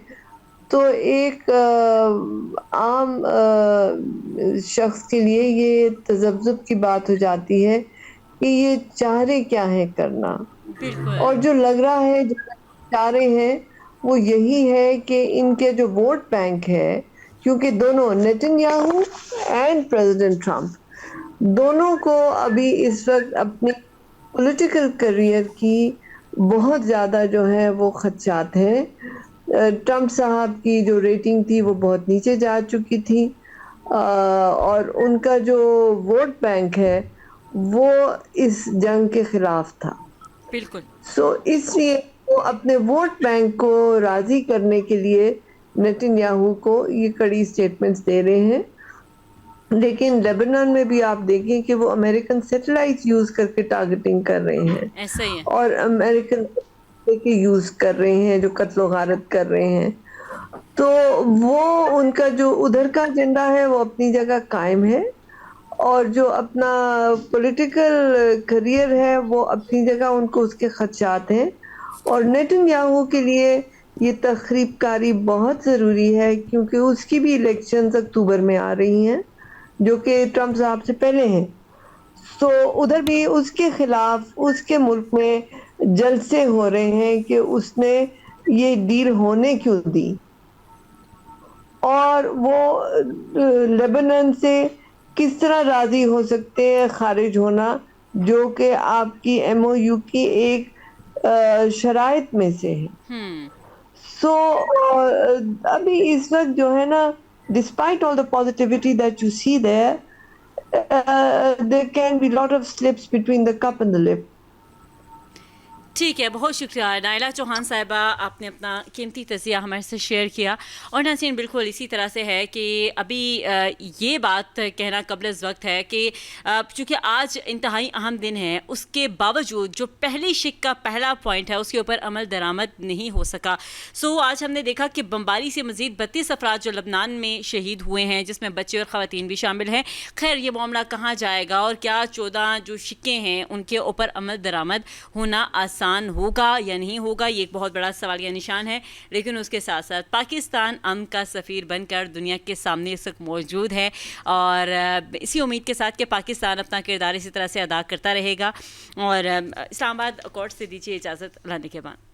तो एक आम शख्स के लिए ये तजब्जुब की बात हो जाती है कि ये चाह रहे क्या है करना। बिल्कुल। और जो लग रहा है, जो चाह रहे हैं वो यही है कि इनके जो वोट बैंक है, क्योंकि दोनों नेतन्याहू एंड प्रेसिडेंट ट्रम्प दोनों को अभी इस वक्त अपनी पॉलिटिकल करियर की बहुत ज़्यादा जो है वो खदशात हैं। ट्रम्प साहब की जो रेटिंग थी वो बहुत नीचे जा चुकी थी, और उनका जो वोट बैंक है वो इस जंग के खिलाफ था। बिल्कुल। सो इसलिए वो अपने वोट बैंक को राजी करने के लिए नेतन्याहू को ये कड़ी स्टेटमेंट्स दे रहे हैं। लेकिन लेबनान में भी आप देखें कि वो अमेरिकन सैटेलाइट यूज करके टारगेटिंग कर रहे हैं, ऐसा ही है। और अमेरिकन के यूज कर रहे हैं जो कत्लो गारत कर रहे हैं। तो वो उनका जो उधर का एजेंडा है वो अपनी जगह कायम है, और जो अपना पॉलिटिकल करियर है वो अपनी जगह, उनको उसके खदशात हैं। और नेतन्याहू के लिए ये तखरीबकारी बहुत ज़रूरी है, क्योंकि उसकी भी इलेक्शंस अक्टूबर में आ रही हैं जो कि ट्रम्प साहब से पहले हैं। तो उधर भी उसके खिलाफ उसके मुल्क में जलसे हो रहे हैं कि उसने ये डील होने क्यों दी, और वो लेबनान से किस तरह राजी हो सकते हैं खारिज होना, जो कि आपकी एमओयू की एक शराइत में से है। सो अभी इस वक्त जो है ना, despite all the positivity that you see there, there can be lot of slips between the cup and the lip. ठीक है, बहुत शुक्रिया नाइला चौहान साहिबा, आपने अपना कीमती तज़िया हमारे से शेयर किया। और नाज़रीन, बिल्कुल इसी तरह से है कि अभी ये बात कहना कब्ल वक्त है कि चूँकि आज इंतहाई अहम दिन है, उसके बावजूद जो पहली शिक का पहला पॉइंट है उसके ऊपर अमल दरामद नहीं हो सका। सो आज हमने देखा कि बमबारी से मज़ीद 32 अफराद जो लबनान में शहीद हुए हैं, जिसमें बच्चे और ख़वातीन भी शामिल हैं। खैर, ये मामला कहाँ जाएगा और क्या 14 जो शिक्के हैं उनके ऊपर अमल दरामद होना आसान होगा या नहीं होगा, ये एक बहुत बड़ा सवालिया निशान है। लेकिन उसके साथ साथ पाकिस्तान अमन का सफ़ीर बनकर दुनिया के सामने इस वक्त मौजूद है, और इसी उम्मीद के साथ कि पाकिस्तान अपना किरदार इसी तरह से अदा करता रहेगा। और इस्लामाबाद अकॉर्ड से दीजिए इजाज़त, लाने के बाद।